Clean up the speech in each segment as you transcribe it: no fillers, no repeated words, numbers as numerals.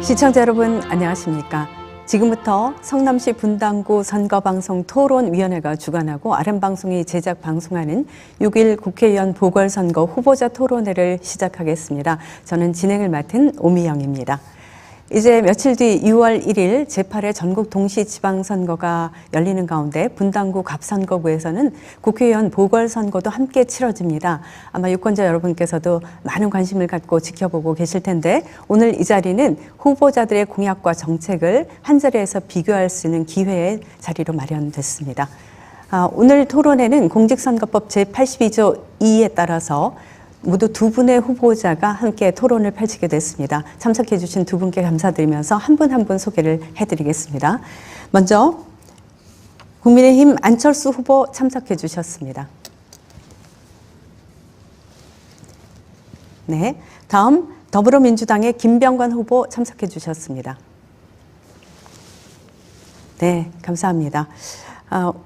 시청자 여러분 안녕하십니까? 지금부터 성남시 분당구 선거방송 토론위원회가 주관하고 RM방송이 제작 방송하는 6일 국회의원 보궐선거 후보자 토론회를 시작하겠습니다. 저는 진행을 맡은 오미영입니다. 이제 며칠 뒤 6월 1일 제8회 전국 동시지방선거가 열리는 가운데 분당구 갑선거구에서는 국회의원 보궐선거도 함께 치러집니다. 아마 유권자 여러분께서도 많은 관심을 갖고 지켜보고 계실 텐데 오늘 이 자리는 후보자들의 공약과 정책을 한자리에서 비교할 수 있는 기회의 자리로 마련됐습니다. 오늘 토론회는 공직선거법 제82조 2에 따라서 모두 두 분의 후보자가 함께 토론을 펼치게 됐습니다. 참석해 주신 두 분께 감사드리면서 한 분 한 분 소개를 해드리겠습니다. 먼저 국민의힘 안철수 후보 참석해 주셨습니다. 네, 다음 더불어민주당의 김병관 후보 참석해 주셨습니다. 네, 감사합니다.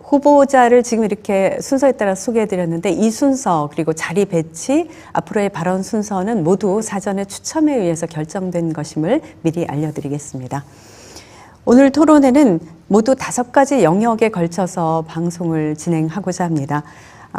후보자를 지금 이렇게 순서에 따라 소개해드렸는데 이 순서 그리고 자리 배치, 앞으로의 발언 순서는 모두 사전에 추첨에 의해서 결정된 것임을 미리 알려드리겠습니다. 오늘 토론회는 모두 5가지 영역에 걸쳐서 방송을 진행하고자 합니다.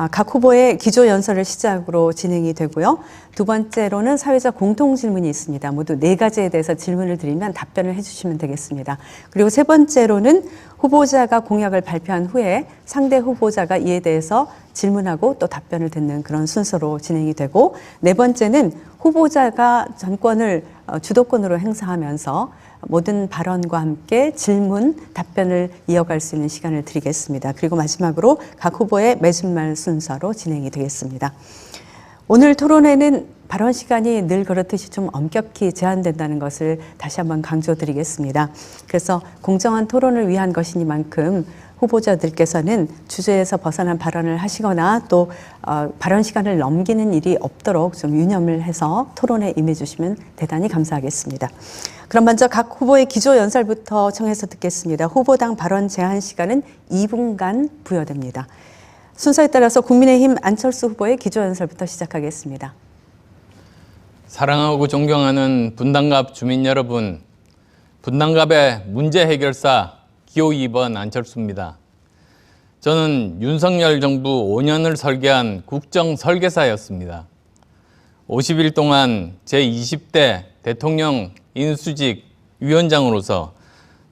각 후보의 기조연설을 시작으로 진행이 되고요. 두 번째로는 사회적 공통질문이 있습니다. 모두 4가지에 대해서 질문을 드리면 답변을 해주시면 되겠습니다. 그리고 세 번째로는 후보자가 공약을 발표한 후에 상대 후보자가 이에 대해서 질문하고 또 답변을 듣는 그런 순서로 진행이 되고, 네 번째는 후보자가 전권을 주도권으로 행사하면서 모든 발언과 함께 질문, 답변을 이어갈 수 있는 시간을 드리겠습니다. 그리고 마지막으로 각 후보의 매진말 순서로 진행이 되겠습니다. 오늘 토론회는 발언 시간이 늘 그렇듯이 좀 엄격히 제한된다는 것을 다시 한번 강조드리겠습니다. 그래서 공정한 토론을 위한 것이니만큼 후보자들께서는 주제에서 벗어난 발언을 하시거나 또 발언 시간을 넘기는 일이 없도록 좀 유념을 해서 토론에 임해 주시면 대단히 감사하겠습니다. 그럼 먼저 각 후보의 기조연설부터 청해서 듣겠습니다. 후보당 발언 제한 시간은 2분간 부여됩니다. 순서에 따라서 국민의힘 안철수 후보의 기조연설부터 시작하겠습니다. 사랑하고 존경하는 분당갑 주민 여러분, 분당갑의 문제 해결사 기호 2번 안철수입니다. 저는 윤석열 정부 5년을 설계한 국정 설계사였습니다. 50일 동안 제20대 대통령 인수직 위원장으로서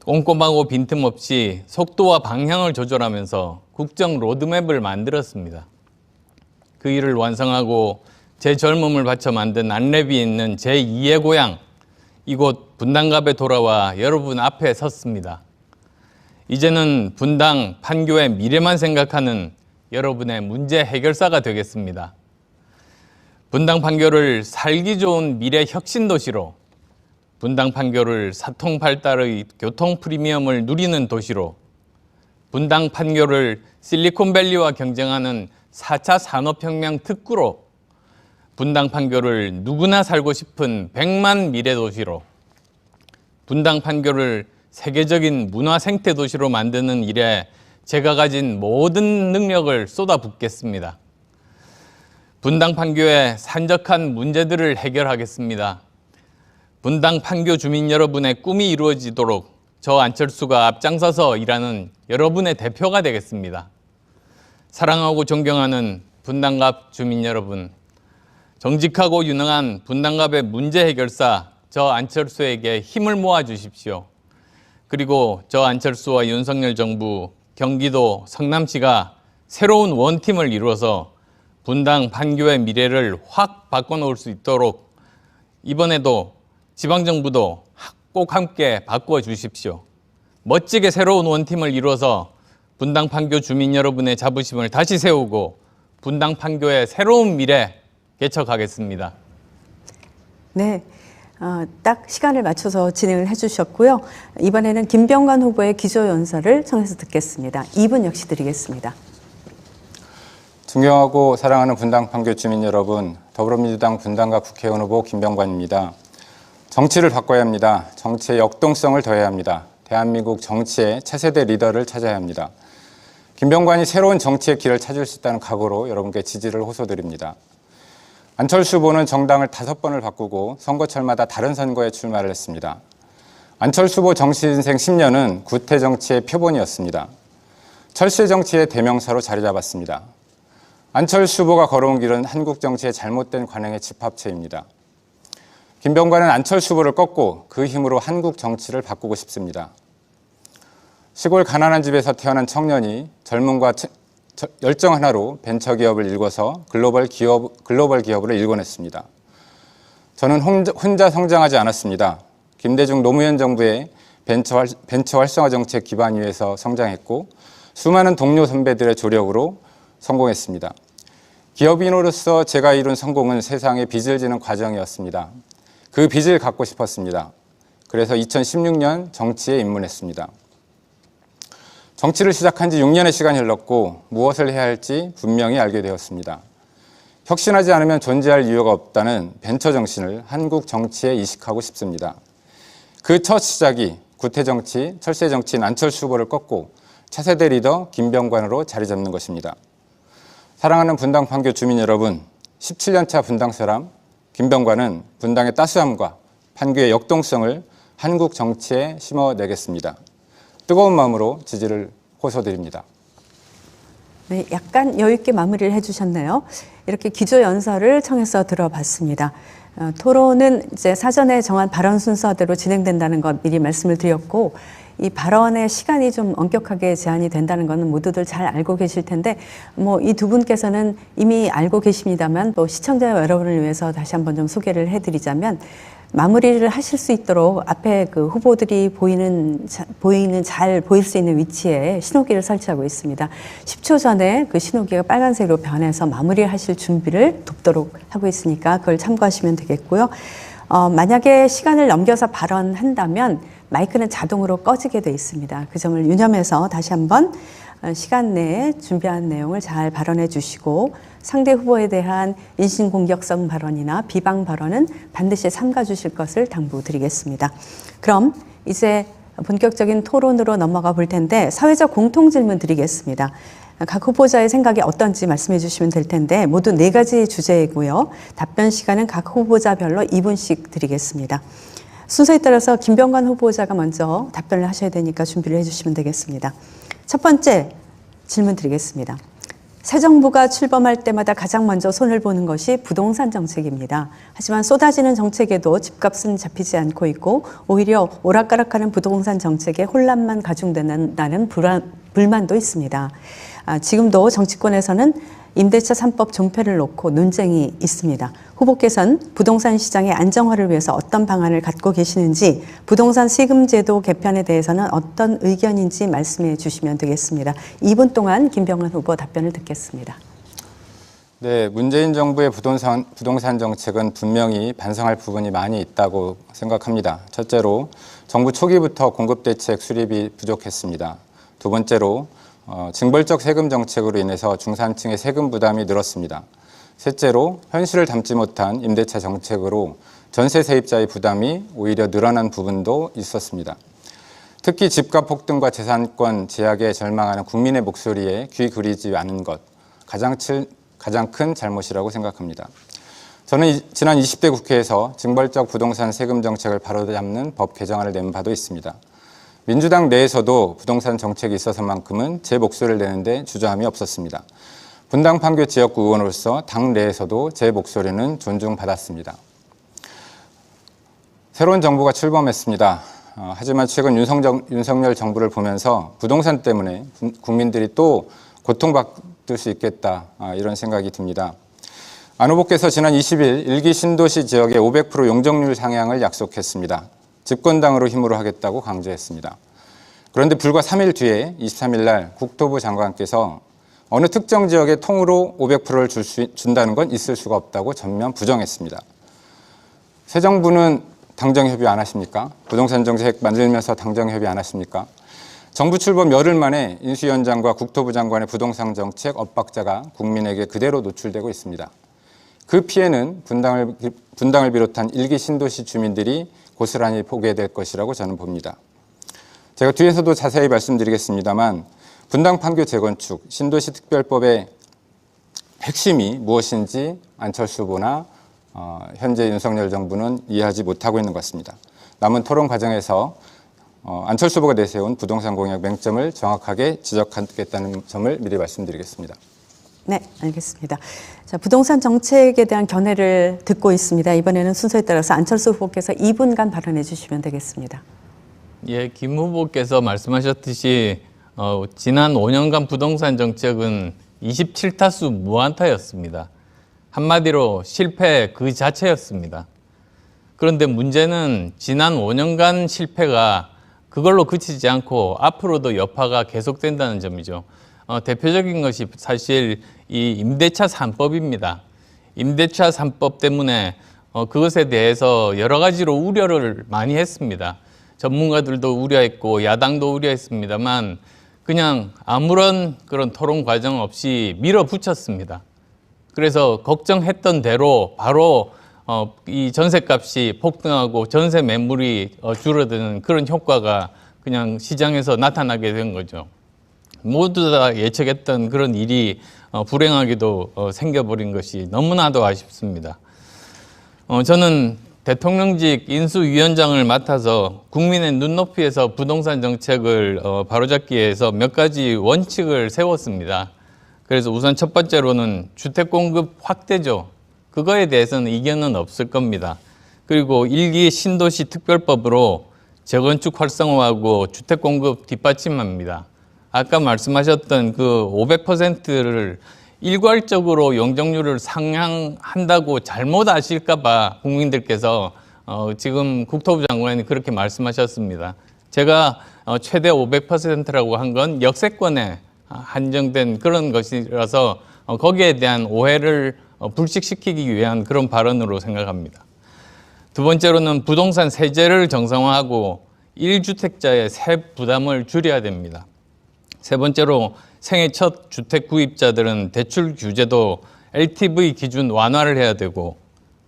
꼼꼼하고 빈틈없이 속도와 방향을 조절하면서 국정 로드맵을 만들었습니다. 그 일을 완성하고 제 젊음을 바쳐 만든 안랩이 있는 제2의 고향, 이곳 분당갑에 돌아와 여러분 앞에 섰습니다. 이제는 분당, 판교의 미래만 생각하는 여러분의 문제 해결사가 되겠습니다. 분당, 판교를 살기 좋은 미래 혁신 도시로, 분당, 판교를 사통팔달의 교통 프리미엄을 누리는 도시로, 분당, 판교를 실리콘밸리와 경쟁하는 4차 산업혁명 특구로, 분당, 판교를 누구나 살고 싶은 100만 미래 도시로, 분당, 판교를 세계적인 문화 생태 도시로 만드는 일에 제가 가진 모든 능력을 쏟아붓겠습니다. 분당, 판교의 산적한 문제들을 해결하겠습니다. 분당, 판교 주민 여러분의 꿈이 이루어지도록 저 안철수가 앞장서서 일하는 여러분의 대표가 되겠습니다. 사랑하고 존경하는 분당갑 주민 여러분, 정직하고 유능한 분당갑의 문제 해결사 저 안철수에게 힘을 모아 주십시오. 그리고 저 안철수와 윤석열 정부, 경기도, 성남시가 새로운 원팀을 이루어서 분당, 판교의 미래를 확 바꿔놓을 수 있도록 이번에도 지방정부도 꼭 함께 바꾸어 주십시오. 멋지게 새로운 원팀을 이루어서 분당, 판교 주민 여러분의 자부심을 다시 세우고 분당, 판교의 새로운 미래 개척하겠습니다. 네. 딱 시간을 맞춰서 진행을 해주셨고요. 이번에는 김병관 후보의 기조연설을 청해서 듣겠습니다. 2분 역시 드리겠습니다. 존경하고 사랑하는 분당, 판교 주민 여러분, 더불어민주당 분당갑 국회의원 후보 김병관입니다. 정치를 바꿔야 합니다. 정치의 역동성을 더해야 합니다. 대한민국 정치의 차세대 리더를 찾아야 합니다. 김병관이 새로운 정치의 길을 찾을 수 있다는 각오로 여러분께 지지를 호소드립니다. 안철수 후보는 정당을 5번을 바꾸고 선거철마다 다른 선거에 출마를 했습니다. 안철수 후보 정치인생 10년은 구태 정치의 표본이었습니다. 철새 정치의 대명사로 자리 잡았습니다. 안철수 후보가 걸어온 길은 한국 정치의 잘못된 관행의 집합체입니다. 김병관은 안철수 후보를 꺾고 그 힘으로 한국 정치를 바꾸고 싶습니다. 시골 가난한 집에서 태어난 청년이 젊음과 열정 하나로 벤처기업을 일궈서 글로벌 기업으로 일궈냈습니다. 저는 혼자 성장하지 않았습니다. 김대중 노무현 정부의 벤처 활성화 정책 기반 위에서 성장했고 수많은 동료 선배들의 조력으로 성공했습니다. 기업인으로서 제가 이룬 성공은 세상에 빚을 지는 과정이었습니다. 그 빚을 갚고 싶었습니다. 그래서 2016년 정치에 입문했습니다. 정치를 시작한 지 6년의 시간이 흘렀고 무엇을 해야 할지 분명히 알게 되었습니다. 혁신하지 않으면 존재할 이유가 없다는 벤처 정신을 한국 정치에 이식하고 싶습니다. 그 첫 시작이 구태 정치, 철새 정치인 안철수 후보를 꺾고 차세대 리더 김병관으로 자리 잡는 것입니다. 사랑하는 분당 판교 주민 여러분, 17년차 분당 사람 김병관은 분당의 따스함과 판교의 역동성을 한국 정치에 심어내겠습니다. 뜨거운 마음으로 지지를 호소드립니다. 네, 약간 여유 있게 마무리를 해주셨네요. 이렇게 기조연설을 청해서 들어봤습니다. 토론은 이제 사전에 정한 발언 순서대로 진행된다는 것 미리 말씀을 드렸고, 이 발언의 시간이 좀 엄격하게 제한이 된다는 것은 모두들 잘 알고 계실 텐데, 이 두 분께서는 이미 알고 계십니다만, 또 시청자 여러분을 위해서 다시 한번 좀 소개를 해드리자면, 마무리를 하실 수 있도록 앞에 그 후보들이 잘 보일 수 있는 위치에 신호기를 설치하고 있습니다. 10초 전에 그 신호기가 빨간색으로 변해서 마무리하실 준비를 돕도록 하고 있으니까 그걸 참고하시면 되겠고요. 만약에 시간을 넘겨서 발언한다면 마이크는 자동으로 꺼지게 돼 있습니다. 그 점을 유념해서 다시 한번 시간 내에 준비한 내용을 잘 발언해 주시고, 상대 후보에 대한 인신공격성 발언이나 비방 발언은 반드시 삼가 주실 것을 당부드리겠습니다. 그럼 이제 본격적인 토론으로 넘어가 볼 텐데, 사회적 공통 질문 드리겠습니다. 각 후보자의 생각이 어떤지 말씀해 주시면 될 텐데, 모두 4가지 주제이고요. 답변 시간은 각 후보자별로 2분씩 드리겠습니다. 순서에 따라서 김병관 후보자가 먼저 답변을 하셔야 되니까 준비를 해주시면 되겠습니다. 첫 번째 질문 드리겠습니다. 새 정부가 출범할 때마다 가장 먼저 손을 보는 것이 부동산 정책입니다. 하지만 쏟아지는 정책에도 집값은 잡히지 않고 있고, 오히려 오락가락하는 부동산 정책에 혼란만 가중된다는 불만도 있습니다. 지금도 정치권에서는 임대차 3법 종편을 놓고 논쟁이 있습니다. 후보께서는 부동산 시장의 안정화를 위해서 어떤 방안을 갖고 계시는지, 부동산 세금제도 개편에 대해서는 어떤 의견인지 말씀해 주시면 되겠습니다. 2분 동안 김병관 후보 답변을 듣겠습니다. 네, 문재인 정부의 부동산 정책은 분명히 반성할 부분이 많이 있다고 생각합니다. 첫째로 정부 초기부터 공급대책 수립이 부족했습니다. 두 번째로 징벌적 세금 정책으로 인해서 중산층의 세금 부담이 늘었습니다. 셋째로 현실을 담지 못한 임대차 정책으로 전세 세입자의 부담이 오히려 늘어난 부분도 있었습니다. 특히 집값 폭등과 재산권 제약에 절망하는 국민의 목소리에 귀 기울이지 않은 것, 가장 큰 잘못이라고 생각합니다. 저는 지난 20대 국회에서 징벌적 부동산 세금 정책을 바로잡는 법 개정안을 낸 바도 있습니다. 민주당 내에서도 부동산 정책이 있어서만큼은 제 목소리를 내는데 주저함이 없었습니다. 분당 판교 지역구 의원으로서 당 내에서도 제 목소리는 존중받았습니다. 새로운 정부가 출범했습니다. 하지만 최근 윤석열 정부를 보면서 부동산 때문에 국민들이 또 고통받을 수 있겠다, 이런 생각이 듭니다. 안 후보께서 지난 20일 1기 신도시 지역의 500% 용적률 상향을 약속했습니다. 집권당으로 힘으로 하겠다고 강조했습니다. 그런데 불과 3일 뒤에 23일 날 국토부 장관께서 어느 특정 지역에 통으로 500%를 준다는 건 있을 수가 없다고 전면 부정했습니다. 새 정부는 당정협의 안 하십니까? 부동산 정책 만들면서 당정협의 안 하십니까? 정부 출범 열흘 만에 인수위원장과 국토부 장관의 부동산 정책 엇박자가 국민에게 그대로 노출되고 있습니다. 그 피해는 분당을 비롯한 1기 신도시 주민들이 고스란히 보게 될 것이라고 저는 봅니다. 제가 뒤에서도 자세히 말씀드리겠습니다만, 분당 판교 재건축, 신도시 특별법의 핵심이 무엇인지 안철수 후보나 현재 윤석열 정부는 이해하지 못하고 있는 것 같습니다. 남은 토론 과정에서 안철수 후보가 내세운 부동산 공약 맹점을 정확하게 지적하겠다는 점을 미리 말씀드리겠습니다. 네, 알겠습니다. 자, 부동산 정책에 대한 견해를 듣고 있습니다. 이번에는 순서에 따라서 안철수 후보께서 2분간 발언해 주시면 되겠습니다. 예, 김 후보께서 말씀하셨듯이 지난 5년간 부동산 정책은 27타수 무안타였습니다. 한마디로 실패 그 자체였습니다. 그런데 문제는 지난 5년간 실패가 그걸로 그치지 않고 앞으로도 여파가 계속된다는 점이죠. 대표적인 것이 사실 이 임대차 3법입니다. 임대차 3법 때문에 그것에 대해서 여러 가지로 우려를 많이 했습니다. 전문가들도 우려했고 야당도 우려했습니다만 그냥 아무런 그런 토론 과정 없이 밀어붙였습니다. 그래서 걱정했던 대로 바로 이 전셋값이 폭등하고 전세 매물이 줄어드는 그런 효과가 그냥 시장에서 나타나게 된 거죠. 모두 다 예측했던 그런 일이 불행하게도 생겨버린 것이 너무나도 아쉽습니다. 저는 대통령직 인수위원장을 맡아서 국민의 눈높이에서 부동산 정책을 바로잡기 위해서 몇 가지 원칙을 세웠습니다. 그래서 우선 첫 번째로는 주택 공급 확대죠. 그거에 대해서는 이견은 없을 겁니다. 그리고 1기 신도시 특별법으로 재건축 활성화하고 주택 공급 뒷받침합니다. 아까 말씀하셨던 그 500%를 일괄적으로 용적률을 상향한다고 잘못 아실까 봐 국민들께서 지금 국토부 장관이 그렇게 말씀하셨습니다. 제가 최대 500%라고 한 건 역세권에 한정된 그런 것이라서 거기에 대한 오해를 불식시키기 위한 그런 발언으로 생각합니다. 두 번째로는 부동산 세제를 정상화하고 1주택자의 세 부담을 줄여야 됩니다. 세 번째로 생애 첫 주택 구입자들은 대출 규제도 LTV 기준 완화를 해야 되고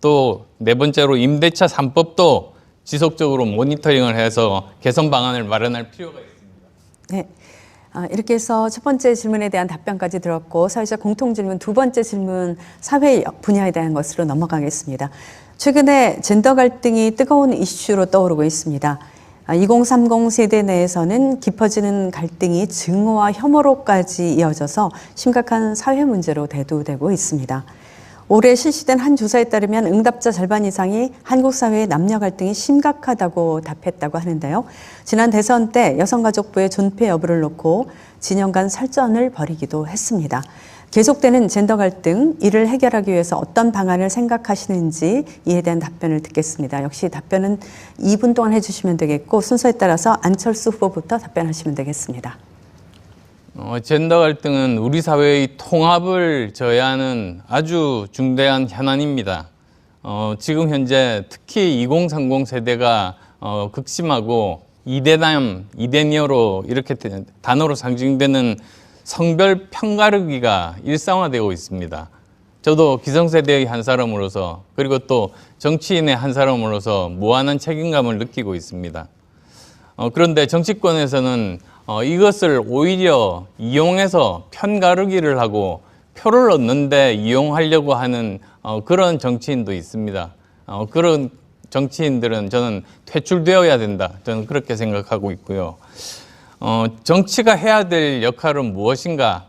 또 네 번째로 임대차 3법도 지속적으로 모니터링을 해서 개선 방안을 마련할 필요가 있습니다. 네. 이렇게 해서 첫 번째 질문에 대한 답변까지 들었고 사회적 공통질문 두 번째 질문 사회 분야에 대한 것으로 넘어가겠습니다. 최근에 젠더 갈등이 뜨거운 이슈로 떠오르고 있습니다. 2030 세대 내에서는 깊어지는 갈등이 증오와 혐오로까지 이어져서 심각한 사회 문제로 대두되고 있습니다. 올해 실시된 한 조사에 따르면 응답자 절반 이상이 한국 사회의 남녀 갈등이 심각하다고 답했다고 하는데요. 지난 대선 때 여성가족부의 존폐 여부를 놓고 진영 간 설전을 벌이기도 했습니다. 계속되는 젠더 갈등, 이를 해결하기 위해서 어떤 방안을 생각하시는지 이에 대한 답변을 듣겠습니다. 역시 답변은 2분 동안 해주시면 되겠고 순서에 따라서 안철수 후보부터 답변하시면 되겠습니다. 젠더 갈등은 우리 사회의 통합을 저해하는 아주 중대한 현안입니다. 지금 현재 특히 2030 세대가 극심하고 이대남, 이대녀로 이렇게 단어로 상징되는 성별 편가르기가 일상화되고 있습니다. 저도 기성세대의 한 사람으로서 그리고 또 정치인의 한 사람으로서 무한한 책임감을 느끼고 있습니다. 그런데 정치권에서는 이것을 오히려 이용해서 편가르기를 하고 표를 얻는데 이용하려고 하는 그런 정치인도 있습니다. 그런 정치인들은 저는 퇴출되어야 된다. 저는 그렇게 생각하고 있고요. 정치가 해야 될 역할은 무엇인가?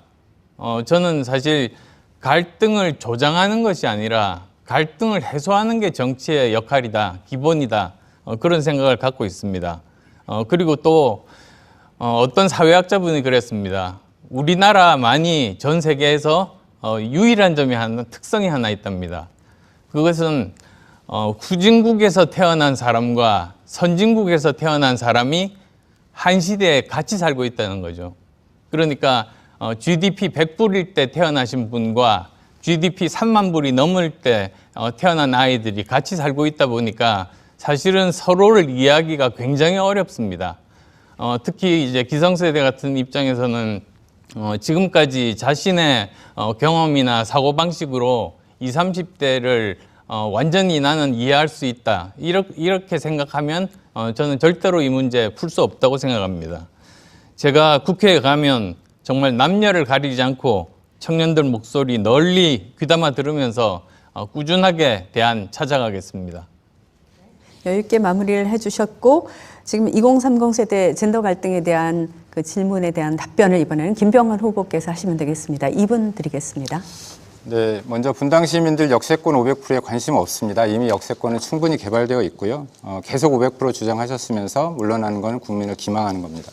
저는 사실 갈등을 조장하는 것이 아니라 갈등을 해소하는 게 정치의 역할이다, 기본이다. 그런 생각을 갖고 있습니다. 그리고 또 어떤 사회학자분이 그랬습니다. 우리나라만이 전 세계에서 유일한 점이 특성이 하나 있답니다. 그것은 후진국에서 태어난 사람과 선진국에서 태어난 사람이 한 시대에 같이 살고 있다는 거죠. 그러니까 GDP 100불일 때 태어나신 분과 GDP 3만 불이 넘을 때 태어난 아이들이 같이 살고 있다 보니까 사실은 서로를 이해하기가 굉장히 어렵습니다. 특히 이제 기성세대 같은 입장에서는 지금까지 자신의 경험이나 사고방식으로 20, 30대를 완전히 나는 이해할 수 있다. 이렇게 생각하면 저는 절대로 이 문제 풀 수 없다고 생각합니다. 제가 국회에 가면 정말 남녀를 가리지 않고 청년들 목소리 널리 귀담아 들으면서 꾸준하게 대안 찾아가겠습니다. 여유 있게 마무리를 해주셨고 지금 2030 세대 젠더 갈등에 대한 그 질문에 대한 답변을 이번에는 김병관 후보께서 하시면 되겠습니다. 2분 드리겠습니다. 네, 먼저 분당 시민들 역세권 500%에 관심 없습니다. 이미 역세권은 충분히 개발되어 있고요. 계속 500% 주장하셨으면서 물러나는 건 국민을 기망하는 겁니다.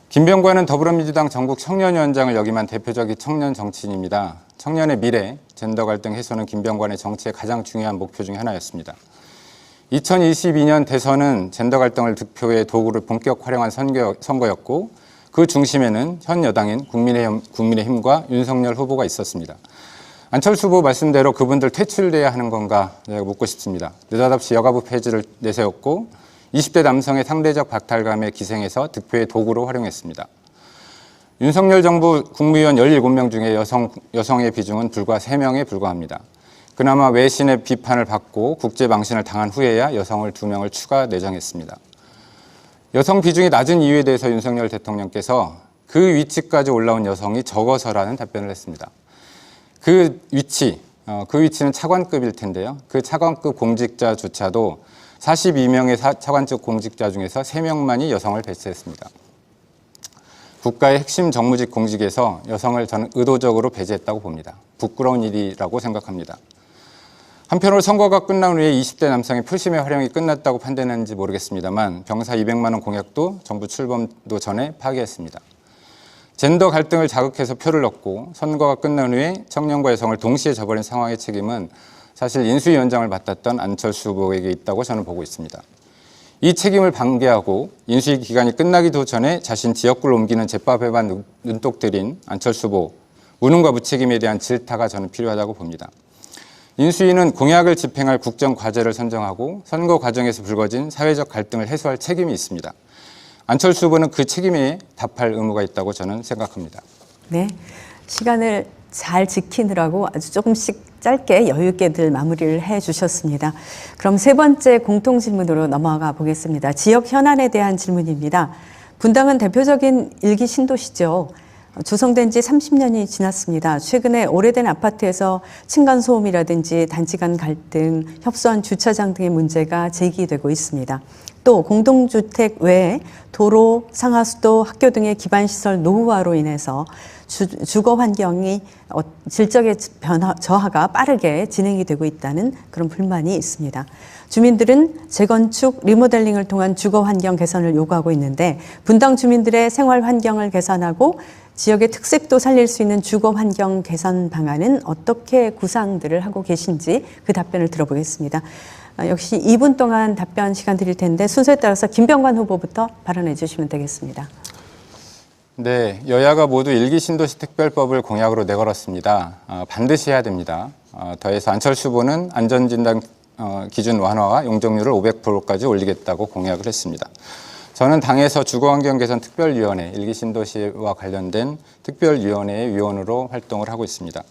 김병관은 더불어민주당 전국 청년위원장을 역임한 대표적인 청년 정치인입니다. 청년의 미래, 젠더 갈등 해소는 김병관의 정치의 가장 중요한 목표 중 하나였습니다. 2022년 대선은 젠더 갈등을 득표의 도구로 본격 활용한 선거였고 그 중심에는 현 여당인 국민의힘과 윤석열 후보가 있었습니다. 안철수 후보 말씀대로 그분들 퇴출돼야 하는 건가 묻고 싶습니다. 느닷없이 여가부 폐지를 내세웠고 20대 남성의 상대적 박탈감에 기생해서 득표의 도구로 활용했습니다. 윤석열 정부 국무위원 17명 중에 여성의 비중은 불과 3명에 불과합니다. 그나마 외신의 비판을 받고 국제 망신을 당한 후에야 여성을 2명을 추가 내정했습니다. 여성 비중이 낮은 이유에 대해서 윤석열 대통령께서 그 위치까지 올라온 여성이 적어서라는 답변을 했습니다. 그 위치는 차관급일 텐데요. 그 차관급 공직자조차도 42명의 차관급 공직자 중에서 3명만이 여성을 배치했습니다. 국가의 핵심 정무직 공직에서 여성을 저는 의도적으로 배제했다고 봅니다. 부끄러운 일이라고 생각합니다. 한편으로 선거가 끝난 후에 20대 남성의 표심의 활용이 끝났다고 판단했는지 모르겠습니다만 병사 200만 원 공약도 정부 출범도 전에 파기했습니다. 젠더 갈등을 자극해서 표를 얻고 선거가 끝난 후에 청년과 여성을 동시에 저버린 상황의 책임은 사실 인수위원장을 맡았던 안철수 후보에게 있다고 저는 보고 있습니다. 이 책임을 방기하고 인수위 기간이 끝나기도 전에 자신 지역구를 옮기는 제밥에만 눈독 들인 안철수 후보, 무능과 무책임에 대한 질타가 저는 필요하다고 봅니다. 인수위는 공약을 집행할 국정과제를 선정하고 선거 과정에서 불거진 사회적 갈등을 해소할 책임이 있습니다. 안철수 후보는 그 책임에 답할 의무가 있다고 저는 생각합니다. 네, 시간을 잘 지키느라고 아주 조금씩 짧게 여유 있게들 마무리를 해주셨습니다. 그럼 세 번째 공통 질문으로 넘어가 보겠습니다. 지역 현안에 대한 질문입니다. 분당은 대표적인 일기 신도시죠. 조성된 지 30년이 지났습니다. 최근에 오래된 아파트에서 층간소음이라든지 단지 간 갈등, 협소한 주차장 등의 문제가 제기되고 있습니다. 또 공동주택 외에 도로, 상하수도, 학교 등의 기반시설 노후화로 인해서 주거 환경이 질적의 저하가 빠르게 진행이 되고 있다는 그런 불만이 있습니다. 주민들은 재건축, 리모델링을 통한 주거 환경 개선을 요구하고 있는데 분당 주민들의 생활 환경을 개선하고 지역의 특색도 살릴 수 있는 주거 환경 개선 방안은 어떻게 구상들을 하고 계신지 그 답변을 들어보겠습니다. 역시 2분 동안 답변 시간 드릴 텐데 순서에 따라서 김병관 후보부터 발언해 주시면 되겠습니다. 네, 여야가 모두 일기 신도시 특별법을 공약으로 내걸었습니다. 반드시 해야 됩니다. 더해서 안철수 후보는 안전진단 기준 완화와 용적률을 500%까지 올리겠다고 공약을 했습니다. 저는 당에서 주거환경 개선 특별위원회, 일기 신도시와 관련된 특별위원회의 위원으로 활동을 하고 있습니다.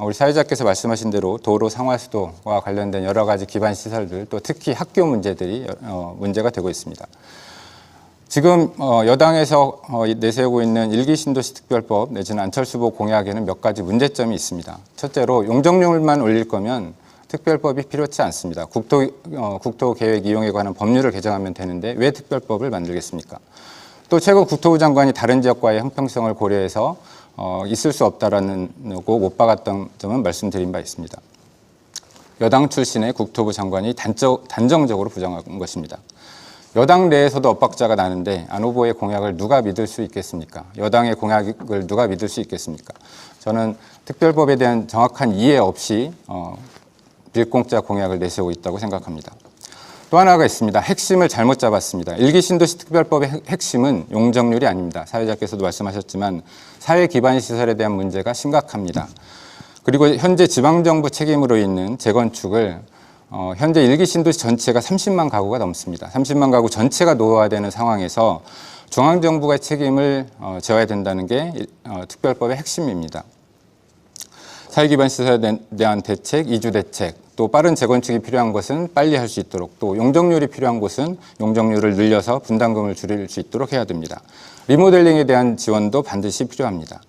우리 사회자께서 말씀하신 대로 도로 상하수도와 관련된 여러 가지 기반 시설들, 또 특히 학교 문제들이 문제가 되고 있습니다. 지금 여당에서 내세우고 있는 일기 신도시 특별법 내지는 안철수 후보 공약에는 몇 가지 문제점이 있습니다. 첫째로 용적률만 올릴 거면 특별법이 필요치 않습니다. 국토계획 이용에 관한 법률을 개정하면 되는데 왜 특별법을 만들겠습니까? 또 최근 국토부 장관이 다른 지역과의 형평성을 고려해서 있을 수 없다라는 거 못 박았던 점은 말씀드린 바 있습니다. 여당 출신의 국토부 장관이 단정적으로 부정한 것입니다. 여당 내에서도 엇박자가 나는데 안 후보의 공약을 누가 믿을 수 있겠습니까? 여당의 공약을 누가 믿을 수 있겠습니까? 저는 특별법에 대한 정확한 이해 없이 빌공짜 공약을 내세우고 있다고 생각합니다. 또 하나가 있습니다. 핵심을 잘못 잡았습니다. 일기 신도시 특별법의 핵심은 용적률이 아닙니다. 사회자께서도 말씀하셨지만 사회 기반 시설에 대한 문제가 심각합니다. 그리고 현재 지방정부 책임으로 있는 재건축을 현재 일기 신도시 전체가 30만 가구가 넘습니다. 30만 가구 전체가 노후화되는 상황에서 중앙정부가 책임을 져야 된다는 게 특별법의 핵심입니다. 사회기반 시설에 대한 대책, 이주 대책, 또 빠른 재건축이 필요한 것은 빨리 할 수 있도록, 또 용적률이 필요한 곳은 용적률을 늘려서 분담금을 줄일 수 있도록 해야 됩니다. 리모델링에 대한 지원도 반드시 필요합니다.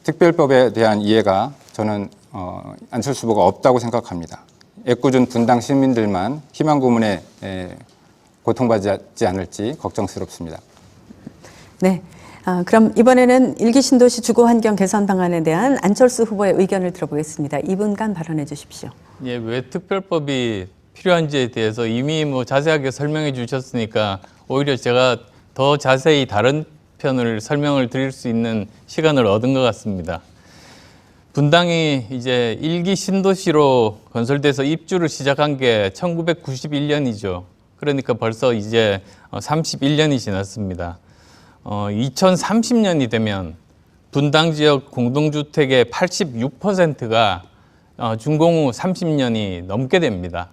특별법에 대한 이해가 저는 안철수 후보가 없다고 생각합니다. 애꿎은 분당 시민들만 희망 고문에 고통받지 않을지 걱정스럽습니다. 네. 그럼 이번에는 일기 신도시 주거 환경 개선 방안에 대한 안철수 후보의 의견을 들어보겠습니다. 2분간 발언해 주십시오. 예, 왜 특별법이 필요한지에 대해서 이미 뭐 자세하게 설명해 주셨으니까 오히려 제가 더 자세히 다른 편을 설명을 드릴 수 있는 시간을 얻은 것 같습니다. 분당이 이제 일기 신도시로 건설돼서 입주를 시작한 게 1991년이죠. 그러니까 벌써 이제 31년이 지났습니다. 2030년이 되면 분당 지역 공동주택의 86%가 준공 후 30년이 넘게 됩니다.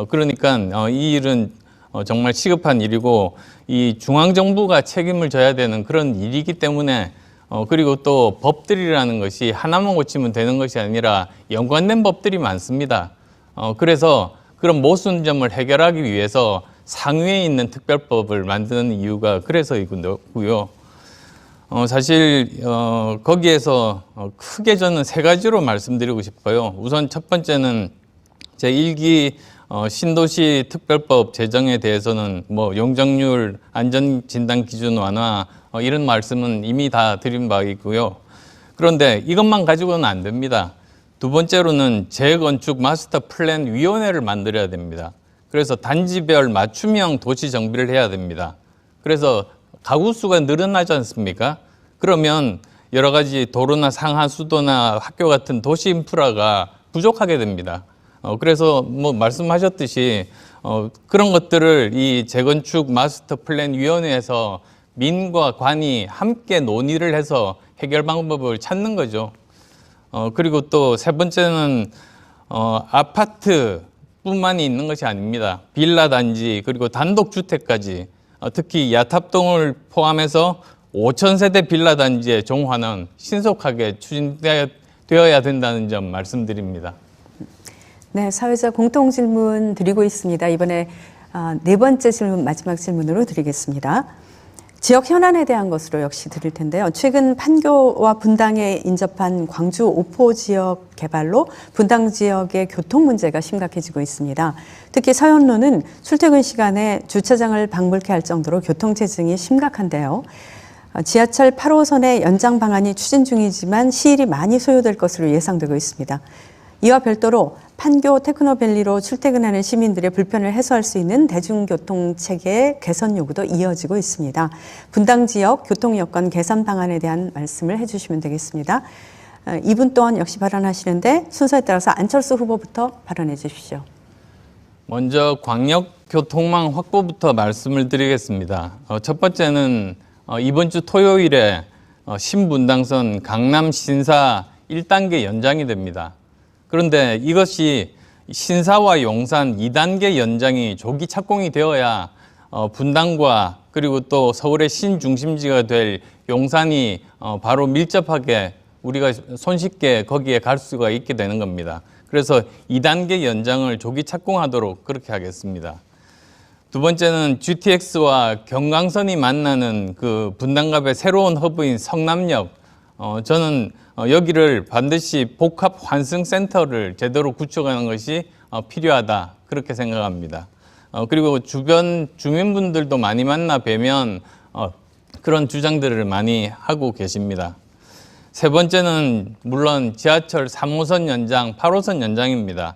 그러니까 이 일은 정말 시급한 일이고 이 중앙정부가 책임을 져야 되는 그런 일이기 때문에 그리고 또 법들이라는 것이 하나만 고치면 되는 것이 아니라 연관된 법들이 많습니다. 그래서 그런 모순점을 해결하기 위해서 상위에 있는 특별법을 만드는 이유가 그래서이고요. 사실 거기에서 크게 저는 세 가지로 말씀드리고 싶어요. 우선 첫 번째는 제1기 신도시 특별법 제정에 대해서는 뭐 용적률, 안전진단 기준 완화 이런 말씀은 이미 다 드린 바 있고요. 그런데 이것만 가지고는 안 됩니다. 두 번째로는 재건축 마스터 플랜 위원회를 만들어야 됩니다. 그래서 단지별 맞춤형 도시 정비를 해야 됩니다. 그래서 가구 수가 늘어나지 않습니까? 그러면 여러 가지 도로나 상하수도나 학교 같은 도시 인프라가 부족하게 됩니다. 그래서 뭐 말씀하셨듯이 그런 것들을 이 재건축 마스터 플랜 위원회에서 민과 관이 함께 논의를 해서 해결 방법을 찾는 거죠. 그리고 또 세 번째는 아파트뿐만이 있는 것이 아닙니다. 빌라 단지 그리고 단독 주택까지 특히 야탑동을 포함해서 5,000세대 빌라 단지의 종화는 신속하게 추진되어야 된다는 점 말씀드립니다. 네, 사회자 공통 질문 드리고 있습니다. 이번에 네 번째 질문, 마지막 질문으로 드리겠습니다. 지역 현안에 대한 것으로 역시 드릴 텐데요. 최근 판교와 분당에 인접한 광주 오포 지역 개발로 분당 지역의 교통 문제가 심각해지고 있습니다. 특히 서현로는 출퇴근 시간에 주차장을 방불케 할 정도로 교통체증이 심각한데요. 지하철 8호선의 연장 방안이 추진 중이지만 시일이 많이 소요될 것으로 예상되고 있습니다. 이와 별도로 판교 테크노밸리로 출퇴근하는 시민들의 불편을 해소할 수 있는 대중교통 체계 개선 요구도 이어지고 있습니다. 분당 지역 교통 여건 개선 방안에 대한 말씀을 해주시면 되겠습니다. 이분 또한 역시 발언하시는데 순서에 따라서 안철수 후보부터 발언해 주십시오. 먼저 광역교통망 확보부터 말씀을 드리겠습니다. 첫 번째는 이번 주 토요일에 신분당선 강남 신사 1단계 연장이 됩니다. 그런데 이것이 신사와 용산 2단계 연장이 조기 착공이 되어야 분당과 그리고 또 서울의 신중심지가 될 용산이 바로 밀접하게 우리가 손쉽게 거기에 갈 수가 있게 되는 겁니다. 그래서 2단계 연장을 조기 착공하도록 그렇게 하겠습니다. 두 번째는 GTX와 경강선이 만나는 그 분당갑의 새로운 허브인 성남역, 저는 여기를 반드시 복합 환승센터를 제대로 구축하는 것이 필요하다 그렇게 생각합니다. 그리고 주변 주민분들도 많이 만나 뵈면 그런 주장들을 많이 하고 계십니다. 세 번째는 물론 지하철 3호선 연장, 8호선 연장입니다.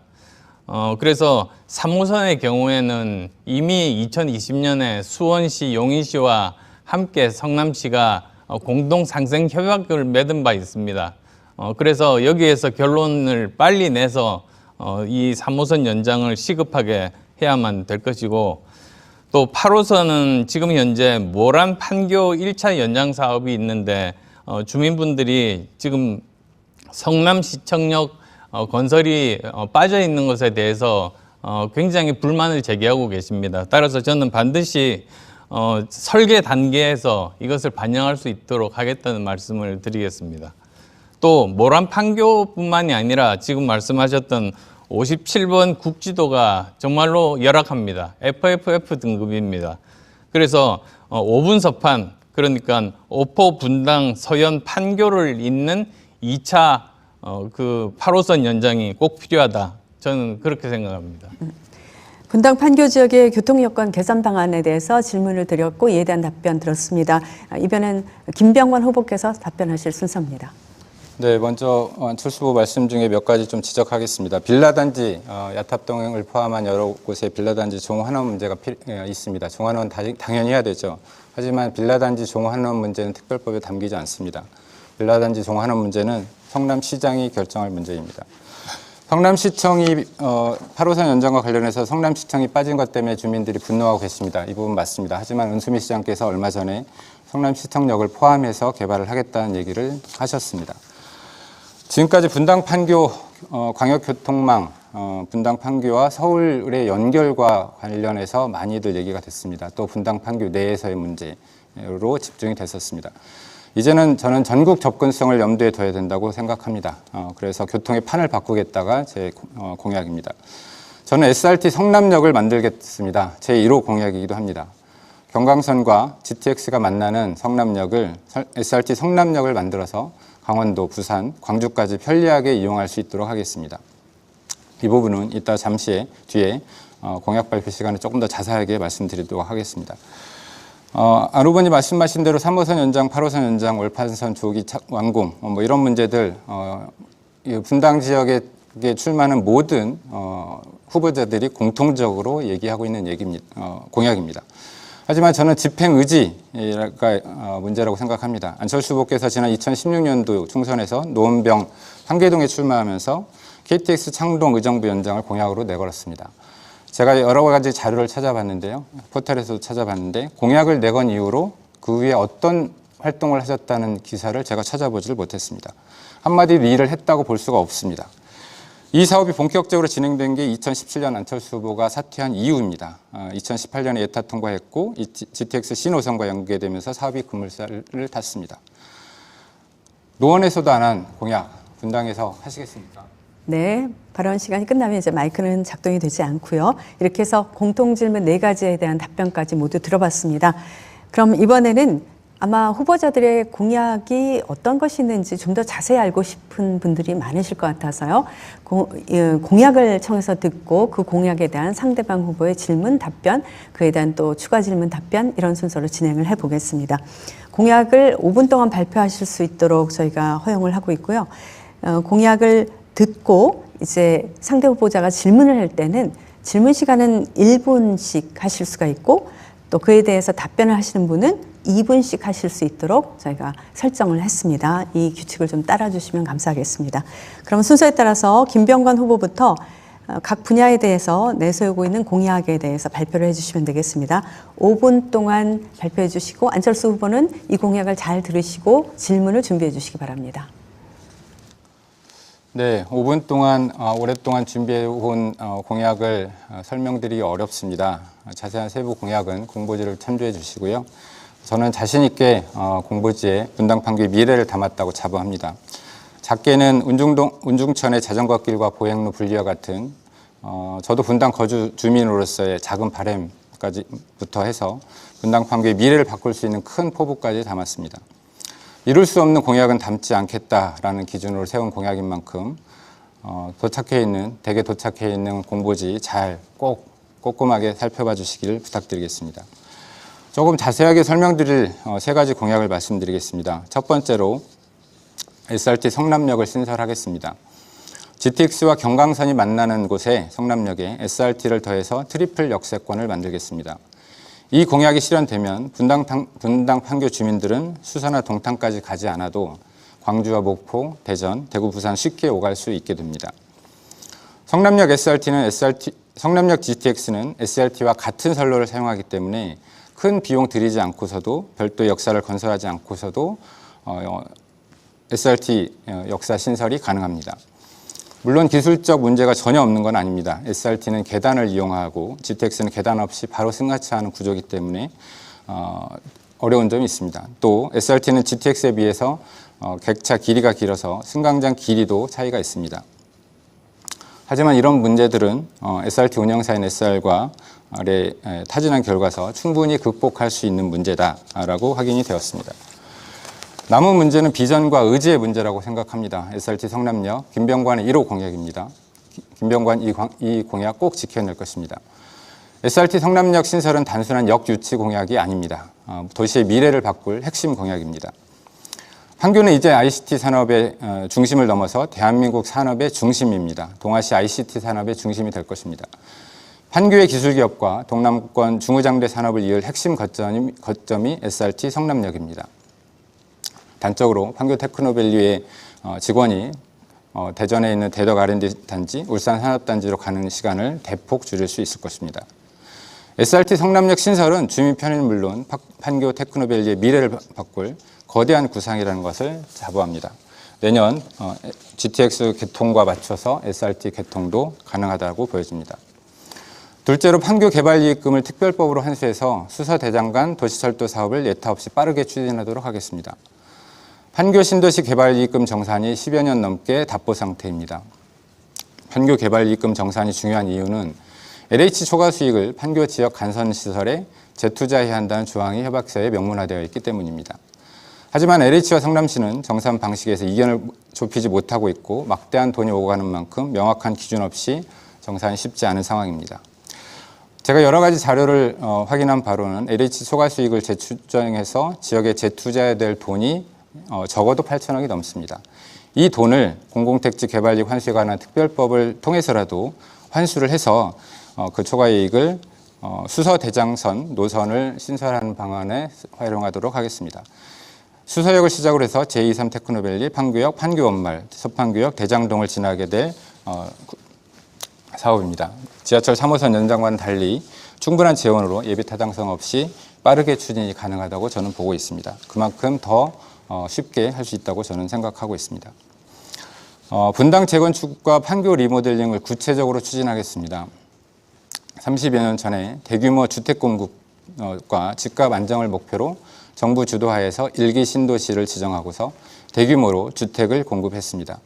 그래서 3호선의 경우에는 이미 2020년에 수원시, 용인시와 함께 성남시가 공동 상생 협약을 맺은 바 있습니다. 그래서 여기에서 결론을 빨리 내서 이 3호선 연장을 시급하게 해야만 될 것이고 또 8호선은 지금 현재 모란 판교 1차 연장 사업이 있는데 주민분들이 지금 성남시청역 건설이 빠져 있는 것에 대해서 굉장히 불만을 제기하고 계십니다. 따라서 저는 반드시 설계 단계에서 이것을 반영할 수 있도록 하겠다는 말씀을 드리겠습니다. 또 모란 판교뿐만이 아니라 지금 말씀하셨던 57번 국지도가 정말로 열악합니다. FFF 등급입니다. 그래서 5분 서판, 그러니까 오포, 분당, 서현, 판교를 잇는 2차 그 8호선 연장이 꼭 필요하다. 저는 그렇게 생각합니다. 분당 판교 지역의 교통 여건 개선 방안에 대해서 질문을 드렸고 이에 대한 답변 들었습니다. 이번엔 김병관 후보께서 답변하실 순서입니다. 네, 먼저 안철수 후보 말씀 중에 몇 가지 좀 지적하겠습니다. 빌라단지, 야탑동을 포함한 여러 곳의 빌라단지 종환원 문제가 있습니다. 종환원 당연히 해야 되죠. 하지만 빌라단지 종환원 문제는 특별법에 담기지 않습니다. 빌라단지 종환원 문제는 성남시장이 결정할 문제입니다. 성남시청이 8호선 연장과 관련해서 성남시청이 빠진 것 때문에 주민들이 분노하고 계십니다. 이 부분 맞습니다. 하지만 은수미 시장께서 얼마 전에 성남시청역을 포함해서 개발을 하겠다는 얘기를 하셨습니다. 지금까지 분당 판교 광역교통망, 분당 판교와 서울의 연결과 관련해서 많이들 얘기가 됐습니다. 또 분당 판교 내에서의 문제로 집중이 됐었습니다. 이제는 저는 전국 접근성을 염두에 둬야 된다고 생각합니다. 그래서 교통의 판을 바꾸겠다가 제 공약입니다. 저는 SRT 성남역을 만들겠습니다. 제 1호 공약이기도 합니다. 경강선과 GTX가 만나는 성남역을 SRT 성남역을 만들어서 강원도, 부산, 광주까지 편리하게 이용할 수 있도록 하겠습니다. 이 부분은 이따 잠시 뒤에 공약 발표 시간에 조금 더 자세하게 말씀드리도록 하겠습니다. 안 후보님 말씀하신 대로 3호선 연장, 8호선 연장, 월판선 조기 완공 뭐 이런 문제들 분당 지역에 출마하는 모든 후보자들이 공통적으로 얘기하고 있는 공약입니다. 하지만 저는 집행 의지가 문제라고 생각합니다. 안철수 후보께서 지난 2016년도 총선에서 노원병 한계동에 출마하면서 KTX 창동 의정부 연장을 공약으로 내걸었습니다. 제가 여러 가지 자료를 찾아봤는데요. 포털에서도 찾아봤는데 공약을 내건 이후로 그 위에 어떤 활동을 하셨다는 기사를 제가 찾아보지를 못했습니다. 한마디로 일을 했다고 볼 수가 없습니다. 이 사업이 본격적으로 진행된 게 2017년 안철수 후보가 사퇴한 이후입니다. 2018년에 예타 통과했고 GTX 신호선과 연계되면서 사업이 급물살을 탔습니다. 노원에서도 안 한 공약, 분당에서 하시겠습니까? 네, 발언 시간이 끝나면 이제 마이크는 작동이 되지 않고요. 이렇게 해서 공통 질문 4가지에 대한 답변까지 모두 들어봤습니다. 그럼 이번에는 아마 후보자들의 공약이 어떤 것이 있는지 좀 더 자세히 알고 싶은 분들이 많으실 것 같아서요. 공약을 청해서 듣고 그 공약에 대한 상대방 후보의 질문, 답변, 그에 대한 또 추가 질문, 답변 이런 순서로 진행을 해보겠습니다. 공약을 5분 동안 발표하실 수 있도록 저희가 허용을 하고 있고요. 공약을 듣고 이제 상대 후보자가 질문을 할 때는 질문 시간은 1분씩 하실 수가 있고 또 그에 대해서 답변을 하시는 분은 2분씩 하실 수 있도록 저희가 설정을 했습니다. 이 규칙을 좀 따라주시면 감사하겠습니다. 그럼 순서에 따라서 김병관 후보부터 각 분야에 대해서 내세우고 있는 공약에 대해서 발표를 해주시면 되겠습니다. 5분 동안 발표해 주시고 안철수 후보는 이 공약을 잘 들으시고 질문을 준비해 주시기 바랍니다. 네, 5분 동안 오랫동안 준비해온 공약을 설명드리기 어렵습니다. 자세한 세부 공약은 공보지를 참조해 주시고요. 저는 자신 있게 공보지에 분당 판교의 미래를 담았다고 자부합니다. 작게는 운중천의 자전거길과 보행로 분리와 같은 저도 분당 거주 주민으로서의 작은 바람까지부터 해서 분당 판교의 미래를 바꿀 수 있는 큰 포부까지 담았습니다. 이룰 수 없는 공약은 담지 않겠다라는 기준으로 세운 공약인 만큼 댁에 도착해 있는 공보지 잘 꼭 꼼꼼하게 살펴봐 주시기를 부탁드리겠습니다. 조금 자세하게 설명드릴 3가지 공약을 말씀드리겠습니다. 첫 번째로 SRT 성남역을 신설하겠습니다. GTX와 경강선이 만나는 곳에 성남역에 SRT를 더해서 트리플 역세권을 만들겠습니다. 이 공약이 실현되면 분당 판교 주민들은 수서나 동탄까지 가지 않아도 광주와 목포, 대전, 대구, 부산 쉽게 오갈 수 있게 됩니다. 성남역 GTX는 SRT와 같은 선로를 사용하기 때문에 큰 비용 들이지 않고서도 별도 역사를 건설하지 않고서도 SRT 역사 신설이 가능합니다. 물론 기술적 문제가 전혀 없는 건 아닙니다. SRT는 계단을 이용하고 GTX는 계단 없이 바로 승하차하는 구조이기 때문에 어려운 점이 있습니다. 또 SRT는 GTX에 비해서 객차 길이가 길어서 승강장 길이도 차이가 있습니다. 하지만 이런 문제들은 SRT 운영사인 SR과 타진한 결과서 충분히 극복할 수 있는 문제다라고 확인이 되었습니다. 남은 문제는 비전과 의지의 문제라고 생각합니다. SRT 성남역 김병관의 1호 공약입니다. 김병관 이 공약 꼭 지켜낼 것입니다. SRT 성남역 신설은 단순한 역 유치 공약이 아닙니다. 도시의 미래를 바꿀 핵심 공약입니다. 판교는 이제 ICT 산업의 중심을 넘어서 대한민국 산업의 중심입니다. 동아시아 ICT 산업의 중심이 될 것입니다. 판교의 기술기업과 동남권 중후장대 산업을 이을 핵심 거점이 SRT 성남역입니다. 단적으로 판교 테크노밸리의 직원이 대전에 있는 대덕 R&D 단지, 울산 산업단지로 가는 시간을 대폭 줄일 수 있을 것입니다. SRT 성남역 신설은 주민 편의는 물론 판교 테크노밸리의 미래를 바꿀 거대한 구상이라는 것을 자부합니다. 내년 GTX 개통과 맞춰서 SRT 개통도 가능하다고 보여집니다. 둘째로 판교 개발이익금을 특별법으로 환수해서 수서대장간 도시철도 사업을 예타 없이 빠르게 추진하도록 하겠습니다. 판교 신도시 개발이익금 정산이 10여 년 넘게 답보 상태입니다. 판교 개발이익금 정산이 중요한 이유는 LH 초과 수익을 판교 지역 간선시설에 재투자해야 한다는 조항이 협약서에 명문화되어 있기 때문입니다. 하지만 LH와 성남시는 정산 방식에서 이견을 좁히지 못하고 있고 막대한 돈이 오고 가는 만큼 명확한 기준 없이 정산이 쉽지 않은 상황입니다. 제가 여러 가지 자료를 확인한 바로는 LH 초과 수익을 재추정해서 지역에 재투자해야 될 돈이 적어도 8천억이 넘습니다. 이 돈을 공공택지 개발이익 환수에 관한 특별법을 통해서라도 환수를 해서 그 초과이익을 수서대장선 노선을 신설하는 방안에 활용하도록 하겠습니다. 수서역을 시작으로 해서 제23 테크노밸리, 판교역, 판교원말, 서판교역, 대장동을 지나게 될 사업입니다. 지하철 3호선 연장과는 달리 충분한 재원으로 예비 타당성 없이 빠르게 추진이 가능하다고 저는 보고 있습니다. 그만큼 더 쉽게 할 수 있다고 저는 생각하고 있습니다. 분당 재건축과 판교 리모델링을 구체적으로 추진하겠습니다. 30여 년 전에 대규모 주택 공급과 집값 안정을 목표로 정부 주도하에서 1기 신도시를 지정하고서 대규모로 주택을 공급했습니다.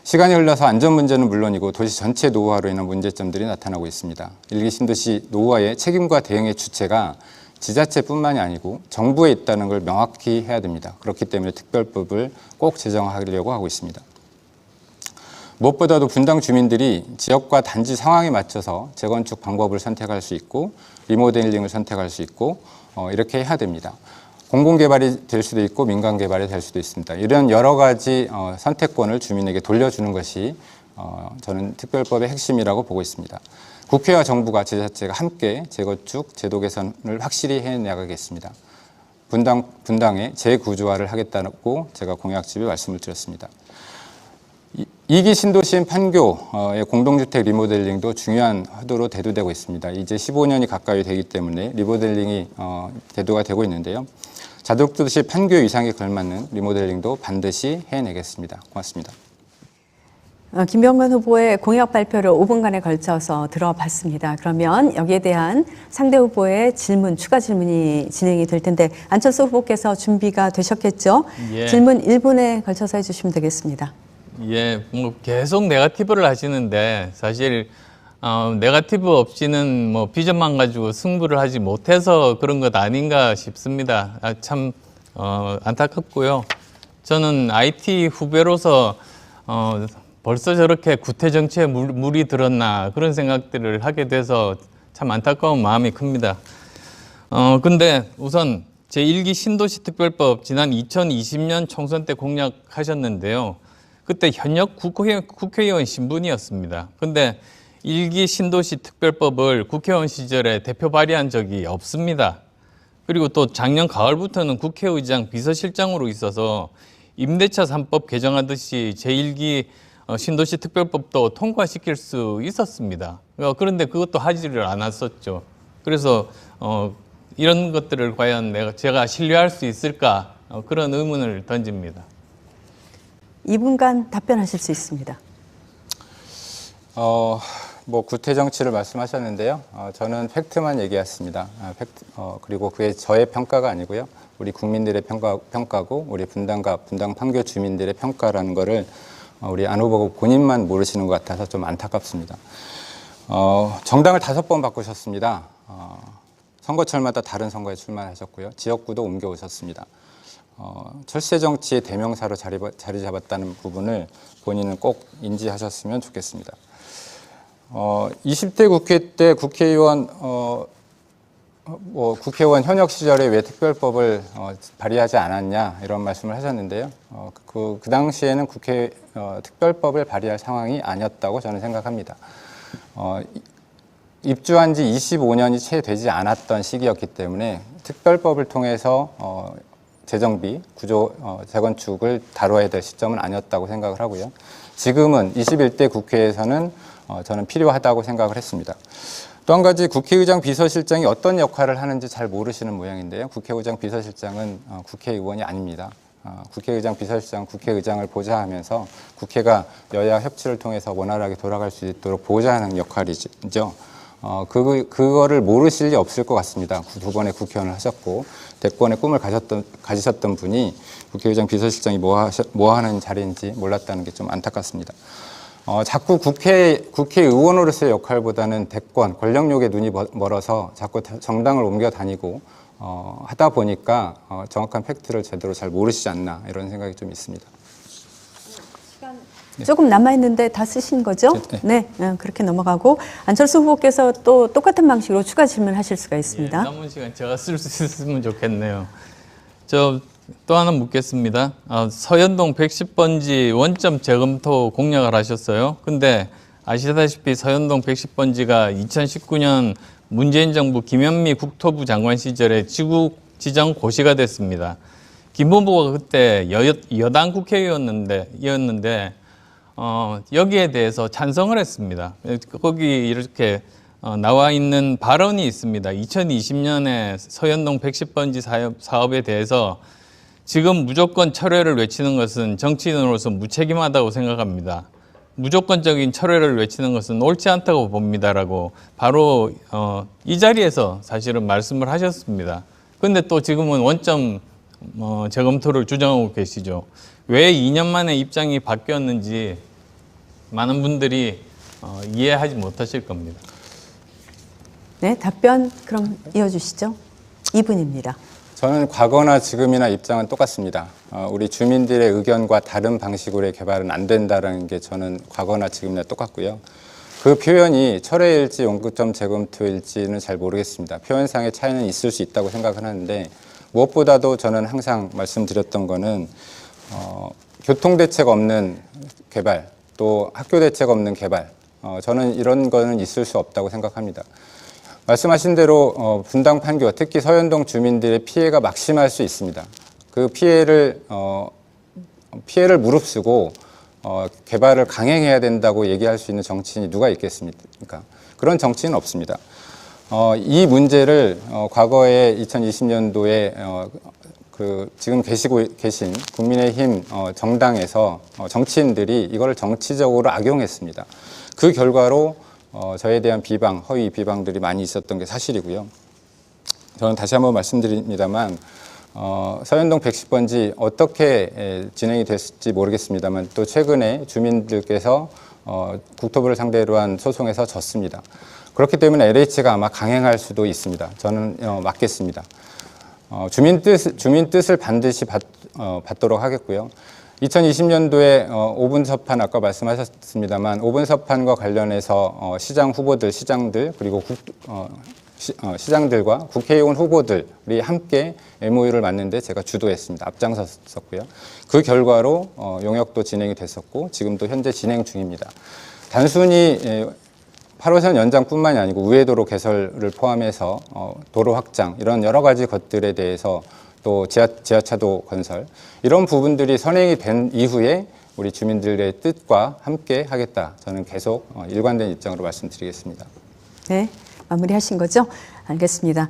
시간이 흘러서 안전 문제는 물론이고 도시 전체 노후화로 인한 문제점들이 나타나고 있습니다. 1기 신도시 노후화의 책임과 대응의 주체가 지자체뿐만이 아니고 정부에 있다는 걸 명확히 해야 됩니다. 그렇기 때문에 특별법을 꼭 제정하려고 하고 있습니다. 무엇보다도 분당 주민들이 지역과 단지 상황에 맞춰서 재건축 방법을 선택할 수 있고 리모델링을 선택할 수 있고 이렇게 해야 됩니다. 공공개발이 될 수도 있고 민간개발이 될 수도 있습니다. 이런 여러 가지 선택권을 주민에게 돌려주는 것이 저는 특별법의 핵심이라고 보고 있습니다. 국회와 정부가 지자체가 함께 재건축, 제도 개선을 확실히 해나가겠습니다. 분당의 재구조화를 하겠다고 제가 공약집에 말씀을 드렸습니다. 2기 신도시인 판교의 공동주택 리모델링도 중요한 화두로 대두되고 있습니다. 이제 15년이 가까이 되기 때문에 리모델링이 대두가 되고 있는데요. 자독도시 판교 이상에 걸맞는 리모델링도 반드시 해내겠습니다. 고맙습니다. 김병관 후보의 공약 발표를 5분간에 걸쳐서 들어봤습니다. 그러면 여기에 대한 상대 후보의 질문, 추가 질문이 진행이 될 텐데 안철수 후보께서 준비가 되셨겠죠? 예. 질문 1분에 걸쳐서 해주시면 되겠습니다. 예, 뭐 계속 네거티브를 하시는데 사실 네거티브 없이는 뭐 비전만 가지고 승부를 하지 못해서 그런 것 아닌가 싶습니다. 참 안타깝고요. 저는 IT 후배로서 벌써 저렇게 구태 정치에 물이 들었나 그런 생각들을 하게 돼서 참 안타까운 마음이 큽니다. 근데 우선 제1기 신도시 특별법 지난 2020년 총선 때 공약하셨는데요. 그때 현역 국회의원 신분이었습니다. 근데 1기 신도시 특별법을 국회의원 시절에 대표 발의한 적이 없습니다. 그리고 또 작년 가을부터는 국회의장 비서실장으로 있어서 임대차 3법 개정하듯이 제1기 신도시 특별법도 통과시킬 수 있었습니다. 그런데 그것도 하지를 않았었죠. 그래서 이런 것들을 과연 제가 신뢰할 수 있을까 그런 의문을 던집니다. 2분간 답변하실 수 있습니다. 뭐 구태 정치를 말씀하셨는데요. 저는 팩트만 얘기했습니다. 그리고 그게 저의 평가가 아니고요. 우리 국민들의 평가고 우리 분당과 분당 판교 주민들의 평가라는 거를 우리 안 후보 본인만 모르시는 것 같아서 좀 안타깝습니다. 정당을 5번 바꾸셨습니다. 선거철마다 다른 선거에 출마하셨고요. 지역구도 옮겨오셨습니다. 철새 정치의 대명사로 자리 잡았다는 부분을 본인은 꼭 인지하셨으면 좋겠습니다. 20대 국회 때 국회의원 국회의원 현역 시절에 왜 특별법을 발의하지 않았냐 이런 말씀을 하셨는데요. 그 당시에는 국회 특별법을 발의할 상황이 아니었다고 저는 생각합니다. 입주한 지 25년이 채 되지 않았던 시기였기 때문에 특별법을 통해서 재정비, 구조, 재건축을 다뤄야 될 시점은 아니었다고 생각을 하고요. 지금은 21대 국회에서는 저는 필요하다고 생각을 했습니다. 또 한 가지 국회의장 비서실장이 어떤 역할을 하는지 잘 모르시는 모양인데요. 국회의장 비서실장은 국회의원이 아닙니다. 국회의장 비서실장은 국회의장을 보좌하면서 국회가 여야 협치를 통해서 원활하게 돌아갈 수 있도록 보좌하는 역할이죠. 그거를 모르실 리 없을 것 같습니다. 두 번의 국회의원을 하셨고 대권의 꿈을 가지셨던 분이 국회의장 비서실장이 뭐 하는 자리인지 몰랐다는 게 좀 안타깝습니다. 자꾸 국회의원으로서의 역할보다는 대권, 권력욕에 눈이 멀어서 자꾸 정당을 옮겨 다니고 하다 보니까 정확한 팩트를 제대로 잘 모르시지 않나 이런 생각이 좀 있습니다. 조금 남아있는데 다 쓰신 거죠? 네, 그렇게 넘어가고 안철수 후보께서 또 똑같은 방식으로 추가 질문하실 수가 있습니다. 예, 남은 시간 제가 쓸 수 있으면 좋겠네요. 또 하나 묻겠습니다. 서현동 110번지 원점 재검토 공약을 하셨어요. 근데 아시다시피 서현동 110번지가 2019년 문재인 정부 김현미 국토부 장관 시절에 지구 지정 고시가 됐습니다. 김 후보가 그때 여당 국회의원이었는데 여기에 대해서 찬성을 했습니다. 거기 이렇게 나와 있는 발언이 있습니다. 2020년에 서현동 110번지 사업에 대해서 지금 무조건 철회를 외치는 것은 정치인으로서 무책임하다고 생각합니다. 무조건적인 철회를 외치는 것은 옳지 않다고 봅니다라고 바로 이 자리에서 사실은 말씀을 하셨습니다. 그런데 또 지금은 원점 재검토를 주장하고 계시죠. 왜 2년 만에 입장이 바뀌었는지 많은 분들이 이해하지 못하실 겁니다. 네, 답변 그럼 이어주시죠. 2분입니다. 저는 과거나 지금이나 입장은 똑같습니다. 우리 주민들의 의견과 다른 방식으로의 개발은 안 된다는 게 저는 과거나 지금이나 똑같고요. 그 표현이 철회일지 원구점 재검토일지는 잘 모르겠습니다. 표현상의 차이는 있을 수 있다고 생각을 하는데 무엇보다도 저는 항상 말씀드렸던 거는 교통대책 없는 개발, 또 학교대책 없는 개발, 저는 이런 거는 있을 수 없다고 생각합니다. 말씀하신 대로 분당 판교, 특히 서현동 주민들의 피해가 막심할 수 있습니다. 그 피해를 무릅쓰고 개발을 강행해야 된다고 얘기할 수 있는 정치인이 누가 있겠습니까? 그런 정치인은 없습니다. 이 문제를 과거에 2020년도에 지금 계신 국민의힘 정당에서 정치인들이 이걸 정치적으로 악용했습니다. 그 결과로 저에 대한 비방, 허위 비방들이 많이 있었던 게 사실이고요. 저는 다시 한번 말씀드립니다만 서현동 110번지 어떻게 진행이 됐을지 모르겠습니다만 또 최근에 주민들께서 국토부를 상대로 한 소송에서 졌습니다. 그렇기 때문에 LH가 아마 강행할 수도 있습니다. 저는 맞겠습니다. 주민 뜻을 반드시 받도록 하겠고요. 2020년도에 5분 서판 아까 말씀하셨습니다만 5분 서판과 관련해서 시장 후보들, 시장들 그리고 시장들과 국회의원 후보들이 함께 MOU를 맞는데 제가 주도했습니다. 앞장섰었고요. 그 결과로 용역도 진행이 됐었고 지금도 현재 진행 중입니다. 단순히 8호선 연장뿐만이 아니고 우회도로 개설을 포함해서 도로 확장 이런 여러 가지 것들에 대해서 또 지하차도 건설 이런 부분들이 선행이 된 이후에 우리 주민들의 뜻과 함께 하겠다. 저는 계속 일관된 입장으로 말씀드리겠습니다. 네, 마무리하신 거죠? 알겠습니다.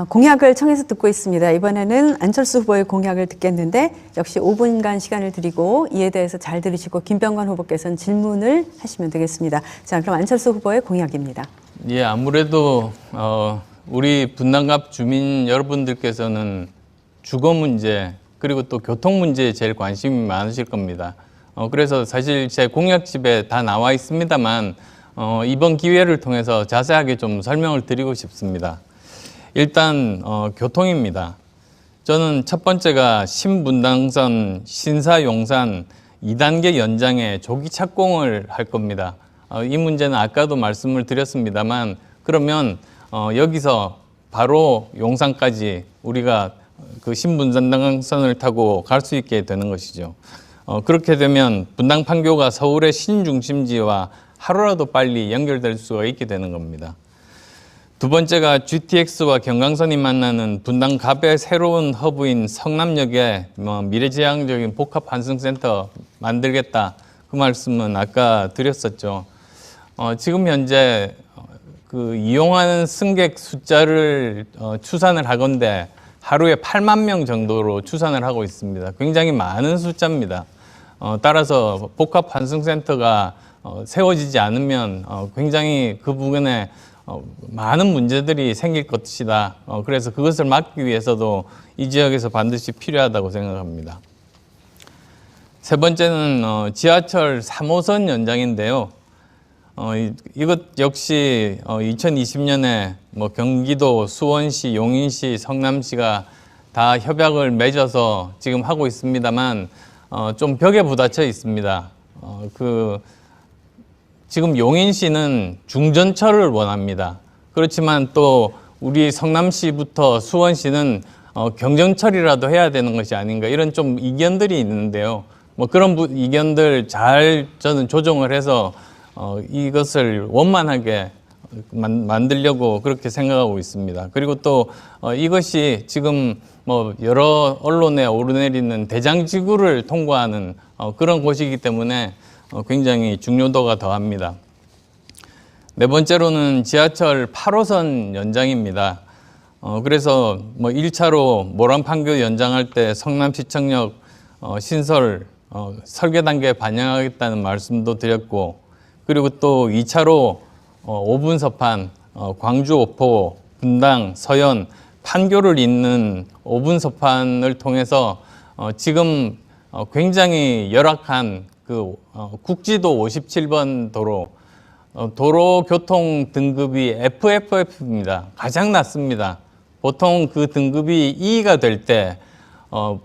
공약을 청해서 듣고 있습니다. 이번에는 안철수 후보의 공약을 듣겠는데 역시 5분간 시간을 드리고 이에 대해서 잘 들으시고 김병관 후보께서는 질문을 하시면 되겠습니다. 자, 그럼 안철수 후보의 공약입니다. 예, 아무래도 우리 분당갑 주민 여러분들께서는 주거 문제 그리고 또 교통 문제에 제일 관심이 많으실 겁니다. 그래서 사실 제 공약집에 다 나와 있습니다만 이번 기회를 통해서 자세하게 좀 설명을 드리고 싶습니다. 일단 교통입니다. 저는 첫 번째가 신분당선 신사용산 2단계 연장에 조기 착공을 할 겁니다. 이 문제는 아까도 말씀을 드렸습니다만 그러면 여기서 바로 용산까지 우리가 그 신분당선을 타고 갈 수 있게 되는 것이죠. 그렇게 되면 분당 판교가 서울의 신중심지와 하루라도 빨리 연결될 수가 있게 되는 겁니다. 두 번째가 GTX와 경강선이 만나는 분당 갑의 새로운 허브인 성남역에 미래지향적인 복합 환승센터 만들겠다. 그 말씀은 아까 드렸었죠. 지금 현재 그 이용하는 승객 숫자를 추산을 하건대 하루에 8만 명 정도로 추산을 하고 있습니다. 굉장히 많은 숫자입니다. 따라서 복합 환승센터가 세워지지 않으면 굉장히 그 부분에 많은 문제들이 생길 것이다. 그래서 그것을 막기 위해서도 이 지역에서 반드시 필요하다고 생각합니다. 세 번째는 지하철 3호선 연장인데요. 이것 역시 2020년에 뭐 경기도, 수원시, 용인시, 성남시가 다 협약을 맺어서 지금 하고 있습니다만 좀 벽에 부딪혀 있습니다. 지금 용인시는 중전철을 원합니다. 그렇지만 또 우리 성남시부터 수원시는 경전철이라도 해야 되는 것이 아닌가 이런 좀 이견들이 있는데요. 뭐 그런 이견들 잘 저는 조정을 해서 이것을 원만하게 만들려고 그렇게 생각하고 있습니다. 그리고 또 이것이 지금 뭐 여러 언론에 오르내리는 대장지구를 통과하는 그런 곳이기 때문에 굉장히 중요도가 더합니다. 네 번째로는 지하철 8호선 연장입니다. 그래서 뭐 1차로 모란판교 연장할 때 성남시청역 신설 설계 단계에 반영하겠다는 말씀도 드렸고, 그리고 또 2차로 5분서판 광주 오포, 분당, 서현, 판교를 잇는 5분서판을 통해서 지금 굉장히 열악한 그 국지도 57번 도로 교통 등급이 FFF입니다. 가장 낮습니다. 보통 그 등급이 E가 될 때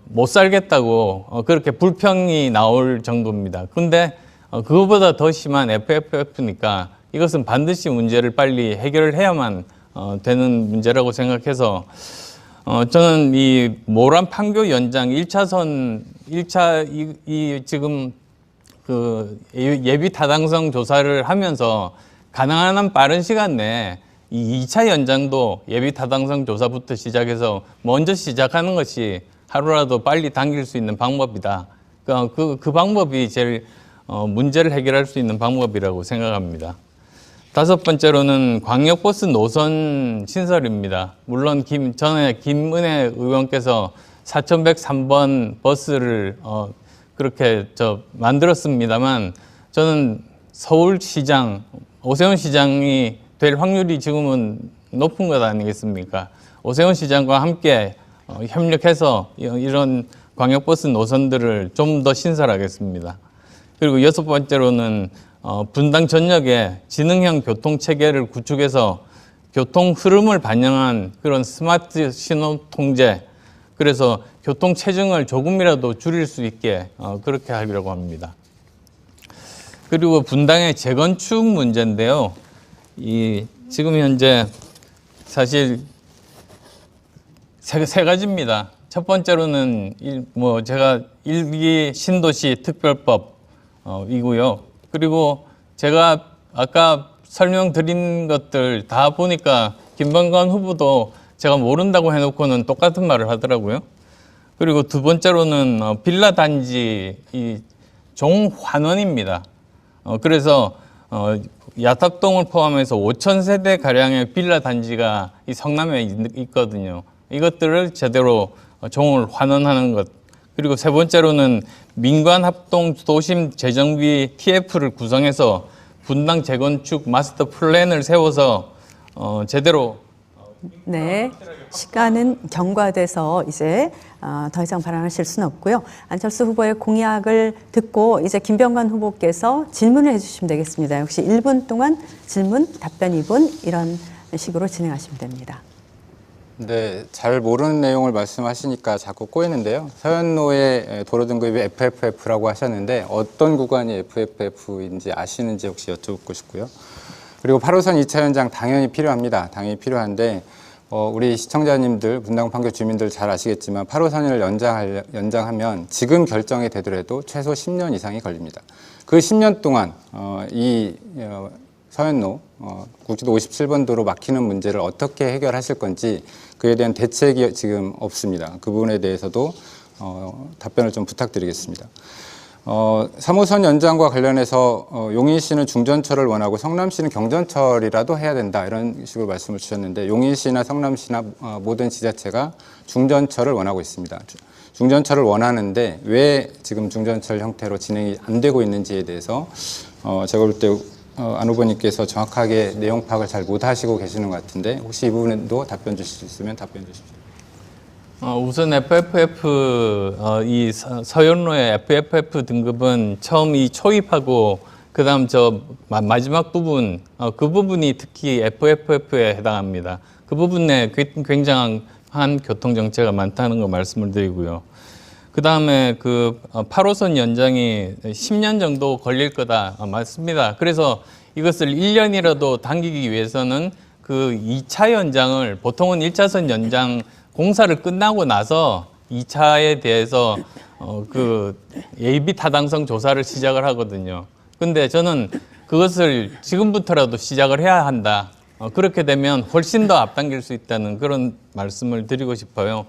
못 살겠다고 그렇게 불평이 나올 정도입니다. 근데 그거보다 더 심한 FFF니까 이것은 반드시 문제를 빨리 해결을 해야만 되는 문제라고 생각해서 저는 이 모란 판교 연장 1차선 지금 그 예비 타당성 조사를 하면서 가능한 한 빠른 시간 내에 이 2차 연장도 예비 타당성 조사부터 시작해서 먼저 시작하는 것이 하루라도 빨리 당길 수 있는 방법이다. 그 방법이 제일 문제를 해결할 수 있는 방법이라고 생각합니다. 다섯 번째로는 광역버스 노선 신설입니다. 물론 전에 김은혜 의원께서 4103번 버스를 그렇게 만들었습니다만 저는 서울시장, 오세훈 시장이 될 확률이 지금은 높은 것 아니겠습니까? 오세훈 시장과 함께 협력해서 이런 광역버스 노선들을 좀 더 신설하겠습니다. 그리고 여섯 번째로는 분당 전역에 지능형 교통체계를 구축해서 교통 흐름을 반영한 그런 스마트 신호 통제, 그래서 교통 체증을 조금이라도 줄일 수 있게 그렇게 하려고 합니다. 그리고 분당의 재건축 문제인데요. 지금 현재 사실 세 가지입니다. 첫 번째로는 제가 1기 신도시 특별법이고요. 그리고 제가 아까 설명드린 것들 다 보니까 김병관 후보도 제가 모른다고 해놓고는 똑같은 말을 하더라고요. 그리고 두 번째로는 빌라 단지 종환원입니다. 그래서 야탑동을 포함해서 5,000세대 가량의 빌라 단지가 이 성남에 있거든요. 이것들을 제대로 종을 환원하는 것. 그리고 세 번째로는 민관 합동 도심 재정비 TF를 구성해서 분당 재건축 마스터 플랜을 세워서 제대로. 네, 시간은 경과돼서 이제 더 이상 발언하실 수는 없고요. 안철수 후보의 공약을 듣고 이제 김병관 후보께서 질문을 해주시면 되겠습니다. 역시 1분 동안 질문, 답변 2분 이런 식으로 진행하시면 됩니다. 네, 잘 모르는 내용을 말씀하시니까 자꾸 꼬이는데요. 서현로의 도로 등급이 FFF라고 하셨는데 어떤 구간이 FFF인지 아시는지 혹시 여쭤보고 싶고요. 그리고 8호선 2차 연장 당연히 필요합니다. 당연히 필요한데 우리 시청자님들, 분당 판교 주민들 잘 아시겠지만 8호선을 연장하면 지금 결정이 되더라도 최소 10년 이상이 걸립니다. 그 10년 동안 이 서현로 국지도 57번 도로 막히는 문제를 어떻게 해결하실 건지 그에 대한 대책이 지금 없습니다. 그 부분에 대해서도 답변을 좀 부탁드리겠습니다. 3호선 연장과 관련해서 용인시는 중전철을 원하고 성남시는 경전철이라도 해야 된다 이런 식으로 말씀을 주셨는데 용인시나 성남시나 모든 지자체가 중전철을 원하고 있습니다. 중전철을 원하는데 왜 지금 중전철 형태로 진행이 안 되고 있는지에 대해서 제가 볼 때 안 후보님께서 정확하게 내용 파악을 잘 못하시고 계시는 것 같은데 혹시 이 부분에도 답변 주실 수 있으면 답변 주십시오. 우선 FFF 이 서현로의 FFF 등급은 처음 이 초입하고 그다음 저 마지막 부분 그 부분이 특히 FFF에 해당합니다. 그 부분에 굉장한 교통 정체가 많다는 거 말씀을 드리고요. 그다음에 그 8호선 연장이 10년 정도 걸릴 거다 맞습니다. 그래서 이것을 1년이라도 당기기 위해서는 그 2차 연장을 보통은 1차선 연장 공사를 끝나고 나서 2차에 대해서 그 예비 타당성 조사를 시작을 하거든요. 근데 저는 그것을 지금부터라도 시작을 해야 한다. 그렇게 되면 훨씬 더 앞당길 수 있다는 그런 말씀을 드리고 싶어요.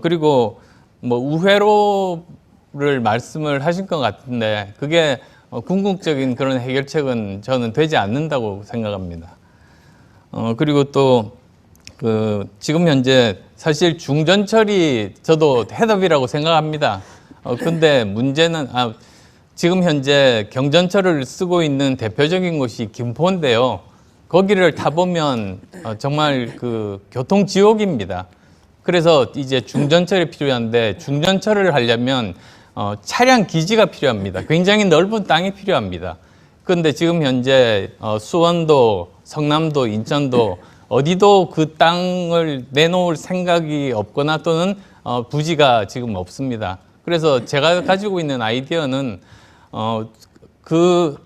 그리고 뭐 우회로를 말씀을 하신 것 같은데 그게 궁극적인 그런 해결책은 저는 되지 않는다고 생각합니다. 그리고 또 그 지금 현재 사실 중전철이 저도 해답이라고 생각합니다. 근데 문제는 지금 현재 경전철을 쓰고 있는 대표적인 곳이 김포인데요. 거기를 타보면 정말 그 교통 지옥입니다. 그래서 이제 중전철이 필요한데 중전철을 하려면 차량 기지가 필요합니다. 굉장히 넓은 땅이 필요합니다. 그런데 지금 현재 수원도, 성남도, 인천도 어디도 그 땅을 내놓을 생각이 없거나 또는 부지가 지금 없습니다. 그래서 제가 가지고 있는 아이디어는 그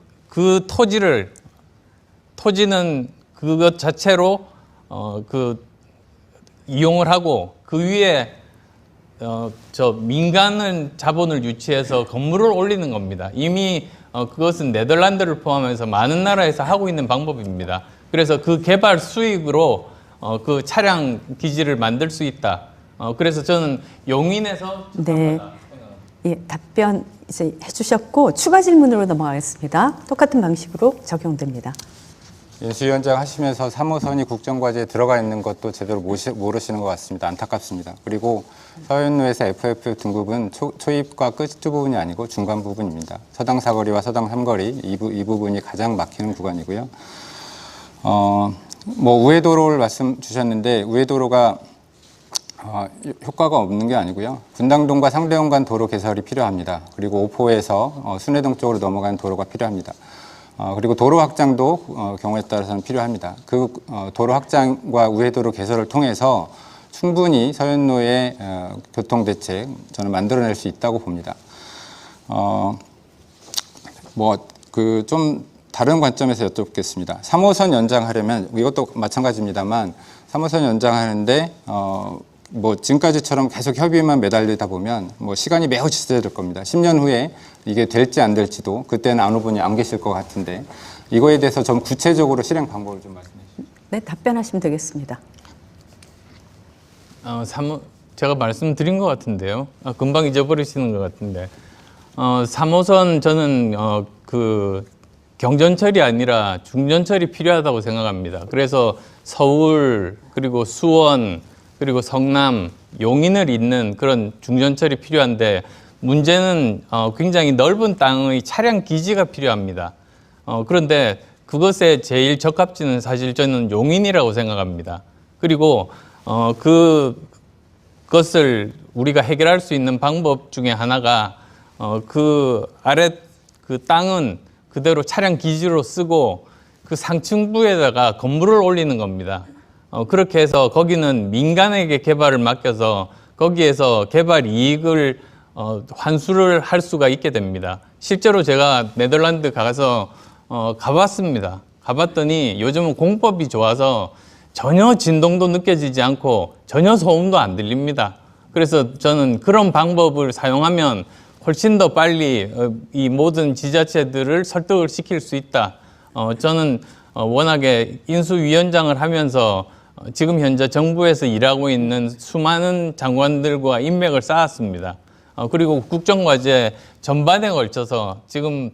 토지는 그것 자체로 그 이용을 하고 그 위에 저 민간은 자본을 유치해서 건물을 올리는 겁니다. 이미 그것은 네덜란드를 포함해서 많은 나라에서 하고 있는 방법입니다. 그래서 그 개발 수익으로 그 차량 기지를 만들 수 있다. 그래서 저는 용인에서 네, 예, 답변 이제 해주셨고 추가 질문으로 넘어가겠습니다. 똑같은 방식으로 적용됩니다. 인수위원장 하시면서 3호선이 국정과제에 들어가 있는 것도 제대로 모르시는 것 같습니다. 안타깝습니다. 그리고 서현로에서 FF 등급은 초입과 끝 부분이 아니고 중간 부분입니다. 서당 사거리와 서당 삼거리 이 부분이 가장 막히는 구간이고요. 뭐 우회도로를 말씀 주셨는데 우회도로가 효과가 없는 게 아니고요. 분당동과 상대원 간 도로 개설이 필요합니다. 그리고 오포에서 순회동 쪽으로 넘어가는 도로가 필요합니다. 그리고 도로 확장도 경우에 따라서는 필요합니다. 그 도로 확장과 우회도로 개설을 통해서 충분히 서현로의 교통대책 저는 만들어낼 수 있다고 봅니다. 좀 다른 관점에서 여쭙겠습니다. 3호선 연장하려면 이것도 마찬가지입니다만 3호선 연장하는데 지금까지처럼 계속 협의만 매달리다 보면 시간이 매우 지체될 겁니다. 10년 후에 이게 될지 안 될지도 그때는 안 후보님 안 계실 것 같은데 이거에 대해서 좀 구체적으로 실행 방법을 좀 말씀해 주시죠. 네, 답변하시면 되겠습니다. 제가 말씀드린 것 같은데요. 금방 잊어버리시는 것 같은데 3호선 저는 그 경전철이 아니라 중전철이 필요하다고 생각합니다. 그래서 서울 그리고 수원 그리고 성남, 용인을 잇는 그런 중전철이 필요한데 문제는 굉장히 넓은 땅의 차량 기지가 필요합니다. 그런데 그것에 제일 적합지는 사실 저는 용인이라고 생각합니다. 그리고 그것을 우리가 해결할 수 있는 방법 중에 하나가 그 아래 그 땅은 그대로 차량 기지로 쓰고 그 상층부에다가 건물을 올리는 겁니다. 그렇게 해서 거기는 민간에게 개발을 맡겨서 거기에서 개발 이익을 환수를 할 수가 있게 됩니다. 실제로 제가 네덜란드 가서 가봤습니다. 가봤더니 요즘은 공법이 좋아서 전혀 진동도 느껴지지 않고 전혀 소음도 안 들립니다. 그래서 저는 그런 방법을 사용하면 훨씬 더 빨리 이 모든 지자체들을 설득을 시킬 수 있다. 저는 워낙에 인수위원장을 하면서 지금 현재 정부에서 일하고 있는 수많은 장관들과 인맥을 쌓았습니다. 그리고 국정과제 전반에 걸쳐서 지금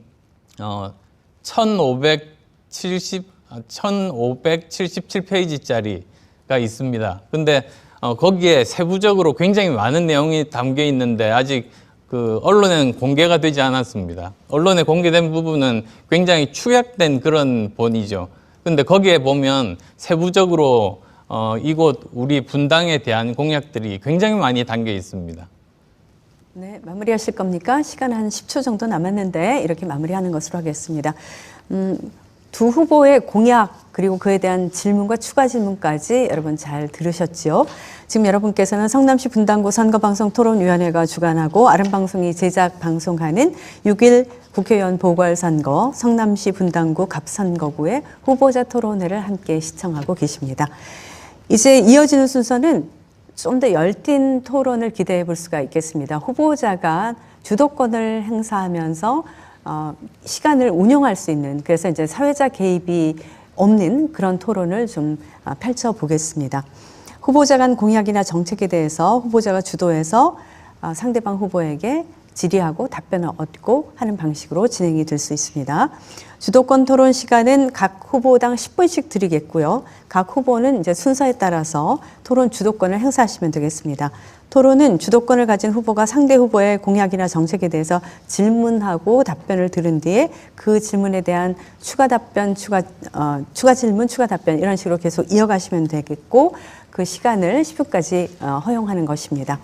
1577페이지짜리가 있습니다. 근데 거기에 세부적으로 굉장히 많은 내용이 담겨 있는데 아직 그 언론에는 공개가 되지 않았습니다. 언론에 공개된 부분은 굉장히 축약된 그런 본이죠. 근데 거기에 보면 세부적으로 이곳 우리 분당에 대한 공약들이 굉장히 많이 담겨 있습니다. 네, 마무리하실 겁니까? 시간 한 10초 정도 남았는데 이렇게 마무리하는 것으로 하겠습니다. 두 후보의 공약 그리고 그에 대한 질문과 추가 질문까지 여러분 잘 들으셨죠? 지금 여러분께서는 성남시 분당구 선거방송 토론위원회가 주관하고 아름방송이 제작 방송하는 6.1 국회의원 보궐선거 성남시 분당구 갑선거구의 후보자 토론회를 함께 시청하고 계십니다. 이제 이어지는 순서는 좀 더 열띤 토론을 기대해 볼 수가 있겠습니다. 후보자가 주도권을 행사하면서 시간을 운영할 수 있는, 그래서 이제 사회자 개입이 없는 그런 토론을 좀 펼쳐 보겠습니다. 후보자 간 공약이나 정책에 대해서 후보자가 주도해서 상대방 후보에게 질의하고 답변을 얻고 하는 방식으로 진행이 될 수 있습니다. 주도권 토론 시간은 각 후보당 10분씩 드리겠고요. 각 후보는 이제 순서에 따라서 토론 주도권을 행사하시면 되겠습니다. 토론은 주도권을 가진 후보가 상대 후보의 공약이나 정책에 대해서 질문하고 답변을 들은 뒤에 그 질문에 대한 추가 답변, 추가 질문, 추가 답변 이런 식으로 계속 이어가시면 되겠고 그 시간을 10분까지 허용하는 것입니다.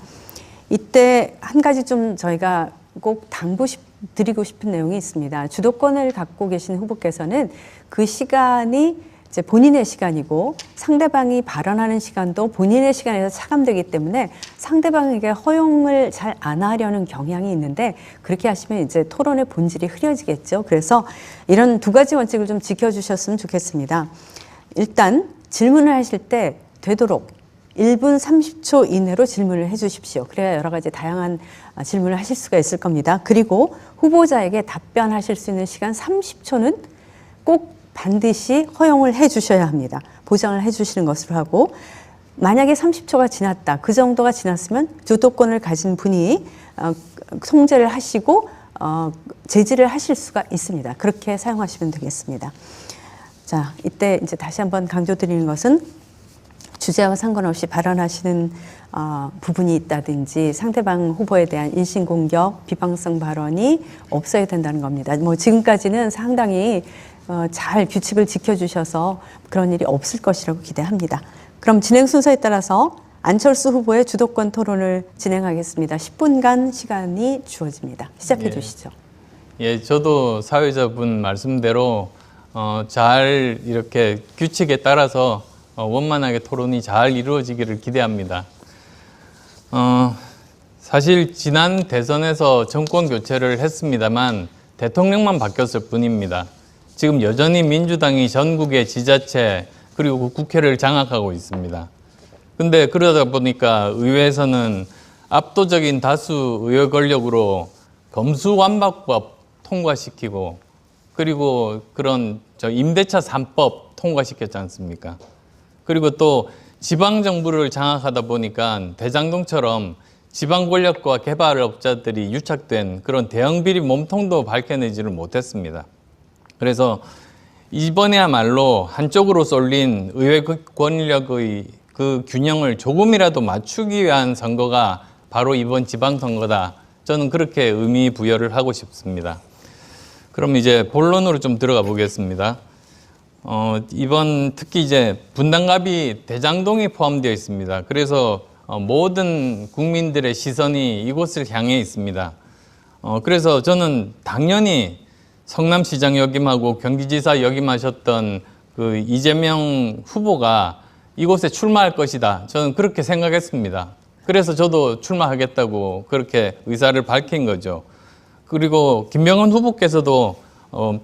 이때 한 가지 좀 저희가 꼭 드리고 싶은 내용이 있습니다. 주도권을 갖고 계신 후보께서는 그 시간이 이제 본인의 시간이고 상대방이 발언하는 시간도 본인의 시간에서 차감되기 때문에 상대방에게 허용을 잘 안 하려는 경향이 있는데 그렇게 하시면 이제 토론의 본질이 흐려지겠죠. 그래서 이런 두 가지 원칙을 좀 지켜주셨으면 좋겠습니다. 일단 질문을 하실 때 되도록 1분 30초 이내로 질문을 해 주십시오. 그래야 여러 가지 다양한 질문을 하실 수가 있을 겁니다. 그리고 후보자에게 답변하실 수 있는 시간 30초는 꼭 반드시 허용을 해 주셔야 합니다. 보장을 해 주시는 것으로 하고 만약에 30초가 지났다. 그 정도가 지났으면 주도권을 가진 분이 통제를 하시고 제지를 하실 수가 있습니다. 그렇게 사용하시면 되겠습니다. 자, 이때 이제 다시 한번 강조드리는 것은 주제와 상관없이 발언하시는 부분이 있다든지 상대방 후보에 대한 인신공격, 비방성 발언이 없어야 된다는 겁니다. 뭐 지금까지는 상당히 잘 규칙을 지켜주셔서 그런 일이 없을 것이라고 기대합니다. 그럼 진행 순서에 따라서 안철수 후보의 주도권 토론을 진행하겠습니다. 10분간 시간이 주어집니다. 시작해 주시죠. 예, 저도 사회자분 말씀대로 잘 이렇게 규칙에 따라서 원만하게 토론이 잘 이루어지기를 기대합니다. 사실 지난 대선에서 정권 교체를 했습니다만 대통령만 바뀌었을 뿐입니다. 지금 여전히 민주당이 전국의 지자체 그리고 국회를 장악하고 있습니다. 근데 그러다 보니까 의회에서는 압도적인 다수 의회 권력으로 검수완박법 통과시키고 그리고 그런 임대차 3법 통과시켰지 않습니까? 그리고 또 지방정부를 장악하다 보니까 대장동처럼 지방 권력과 개발업자들이 유착된 그런 대형 비리 몸통도 밝혀내지를 못했습니다. 그래서 이번에야말로 한쪽으로 쏠린 의회 권력의 그 균형을 조금이라도 맞추기 위한 선거가 바로 이번 지방선거다. 저는 그렇게 의미 부여를 하고 싶습니다. 그럼 이제 본론으로 좀 들어가 보겠습니다. 이번 특히 이제 분당갑이 대장동이 포함되어 있습니다. 그래서 모든 국민들의 시선이 이곳을 향해 있습니다. 그래서 저는 당연히 성남시장 역임하고 경기지사 역임하셨던 그 이재명 후보가 이곳에 출마할 것이다. 저는 그렇게 생각했습니다. 그래서 저도 출마하겠다고 그렇게 의사를 밝힌 거죠. 그리고 김병헌 후보께서도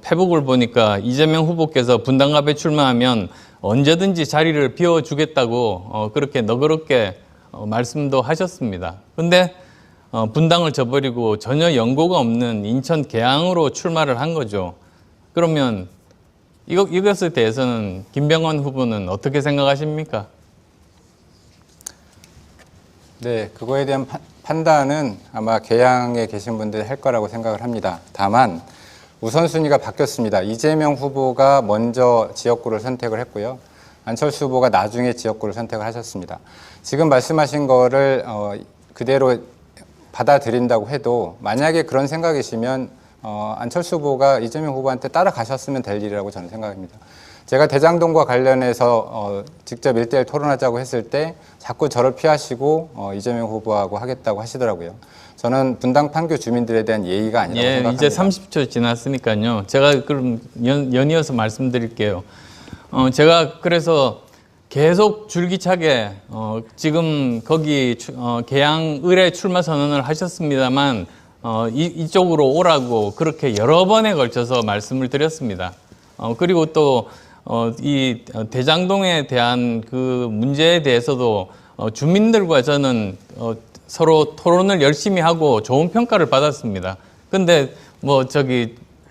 페북을 보니까 이재명 후보께서 분당갑에 출마하면 언제든지 자리를 비워주겠다고 그렇게 너그럽게 말씀도 하셨습니다. 근데 분당을 저버리고 전혀 연고가 없는 인천 계양으로 출마를 한 거죠. 그러면 이것에 대해서는 김병헌 후보는 어떻게 생각하십니까? 네, 그거에 대한 판단은 아마 계양에 계신 분들이 할 거라고 생각을 합니다. 다만 우선순위가 바뀌었습니다. 이재명 후보가 먼저 지역구를 선택을 했고요. 안철수 후보가 나중에 지역구를 선택을 하셨습니다. 지금 말씀하신 거를 그대로 받아들인다고 해도 만약에 그런 생각이시면 안철수 후보가 이재명 후보한테 따라가셨으면 될 일이라고 저는 생각합니다. 제가 대장동과 관련해서 직접 1대1 토론하자고 했을 때 자꾸 저를 피하시고 이재명 후보하고 하겠다고 하시더라고요. 저는 분당 판교 주민들에 대한 예의가 아니라고 생각합니다. 이제 30초 지났으니까요. 제가 그럼 연이어서 말씀드릴게요. 제가 그래서 계속 줄기차게 지금 거기 계양을에 출마 선언을 하셨습니다만 이쪽으로 오라고 그렇게 여러 번에 걸쳐서 말씀을 드렸습니다. 그리고 또 이 대장동에 대한 그 문제에 대해서도 주민들과 저는 서로 토론을 열심히 하고 좋은 평가를 받았습니다. 근데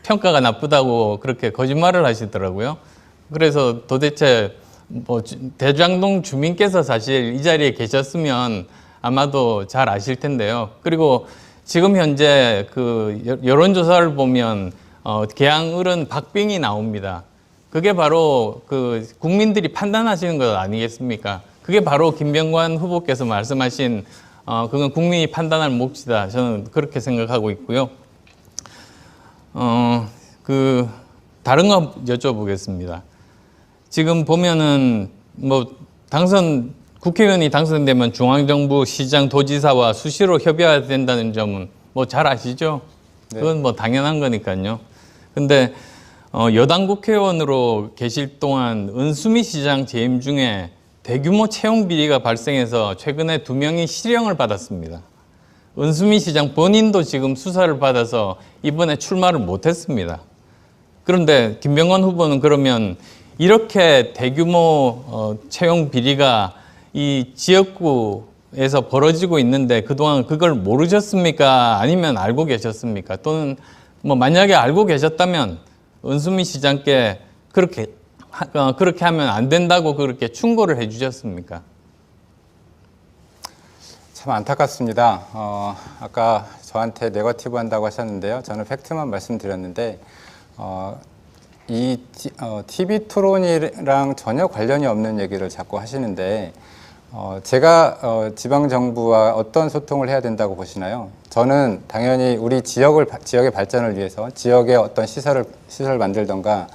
평가가 나쁘다고 그렇게 거짓말을 하시더라고요. 그래서 도대체 대장동 주민께서 사실 이 자리에 계셨으면 아마도 잘 아실 텐데요. 그리고 지금 현재 그 여론조사를 보면 계양을은 박빙이 나옵니다. 그게 바로 그 국민들이 판단하시는 것 아니겠습니까? 그게 바로 김병관 후보께서 말씀하신 그건 국민이 판단할 몫이다. 저는 그렇게 생각하고 있고요. 다른 거 여쭤보겠습니다. 지금 보면은 국회의원이 당선되면 중앙정부, 시장, 도지사와 수시로 협의해야 된다는 점은 잘 아시죠? 그건 당연한 거니까요. 근데 여당 국회의원으로 계실 동안 은수미 시장 재임 중에 대규모 채용 비리가 발생해서 최근에 2명이 실형을 받았습니다. 은수미 시장 본인도 지금 수사를 받아서 이번에 출마를 못했습니다. 그런데 김병관 후보는 그러면 이렇게 대규모 채용 비리가 이 지역구에서 벌어지고 있는데 그동안 그걸 모르셨습니까? 아니면 알고 계셨습니까? 또는 만약에 알고 계셨다면 은수미 시장께 그렇게 하면 안 된다고 그렇게 충고를 해 주셨습니까? 참 안타깝습니다. 아까 저한테 네거티브 한다고 하셨는데요. 저는 팩트만 말씀드렸는데 이 TV 토론이랑 전혀 관련이 없는 얘기를 자꾸 하시는데 제가 지방정부와 어떤 소통을 해야 된다고 보시나요? 저는 당연히 우리 지역의 발전을 위해서 지역의 어떤 시설을 만들던가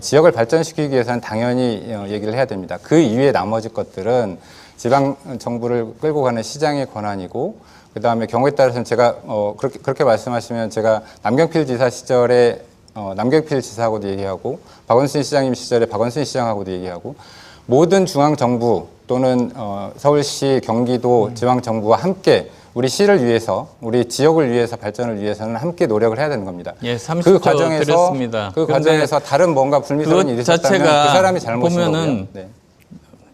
지역을 발전시키기 위해서는 당연히 얘기를 해야 됩니다. 그 이외의 나머지 것들은 지방정부를 끌고 가는 시장의 권한이고 그 다음에 경우에 따라서는 제가 그렇게 말씀하시면 제가 남경필 지사 시절에 남경필 지사하고도 얘기하고 박원순 시장님 시절에 박원순 시장하고도 얘기하고 모든 중앙정부 또는 서울시, 경기도 지방정부와 함께 우리 시를 위해서 우리 지역을 위해서 발전을 위해서는 함께 노력을 해야 되는 겁니다. 예, 30초 드렸습니다. 그 과정에서 다른 뭔가 불미스러운 일이 있었다면 그 사람이 잘못인 거고요. 네.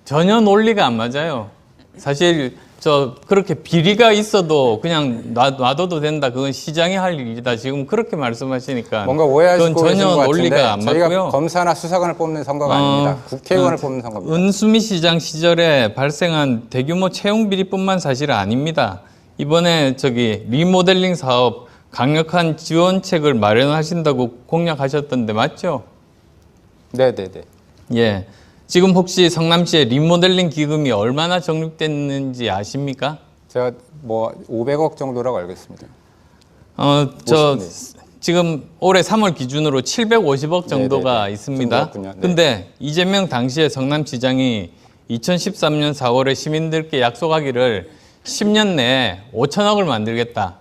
전혀 논리가 안 맞아요. 사실 그렇게 비리가 있어도 그냥 놔둬도 된다. 그건 시장이 할 일이다. 지금 그렇게 말씀하시니까 뭔가 오해하시고 그건 전혀 논리가 안 저희가 맞고요. 검사나 수사관을 뽑는 선거가 아닙니다. 국회의원을 뽑는 선거입니다. 은수미 시장 시절에 발생한 대규모 채용 비리뿐만 사실 아닙니다. 이번에 리모델링 사업 강력한 지원책을 마련하신다고 공약하셨던데 맞죠? 네네네. 예. 지금 혹시 성남시의 리모델링 기금이 얼마나 적립됐는지 아십니까? 제가 500억 정도라고 알고 있습니다. 지금 올해 3월 기준으로 750억 정도가 네네네. 있습니다. 네. 근데 이재명 당시에 성남시장이 2013년 4월에 시민들께 약속하기를 10년 내에 5천억을 만들겠다.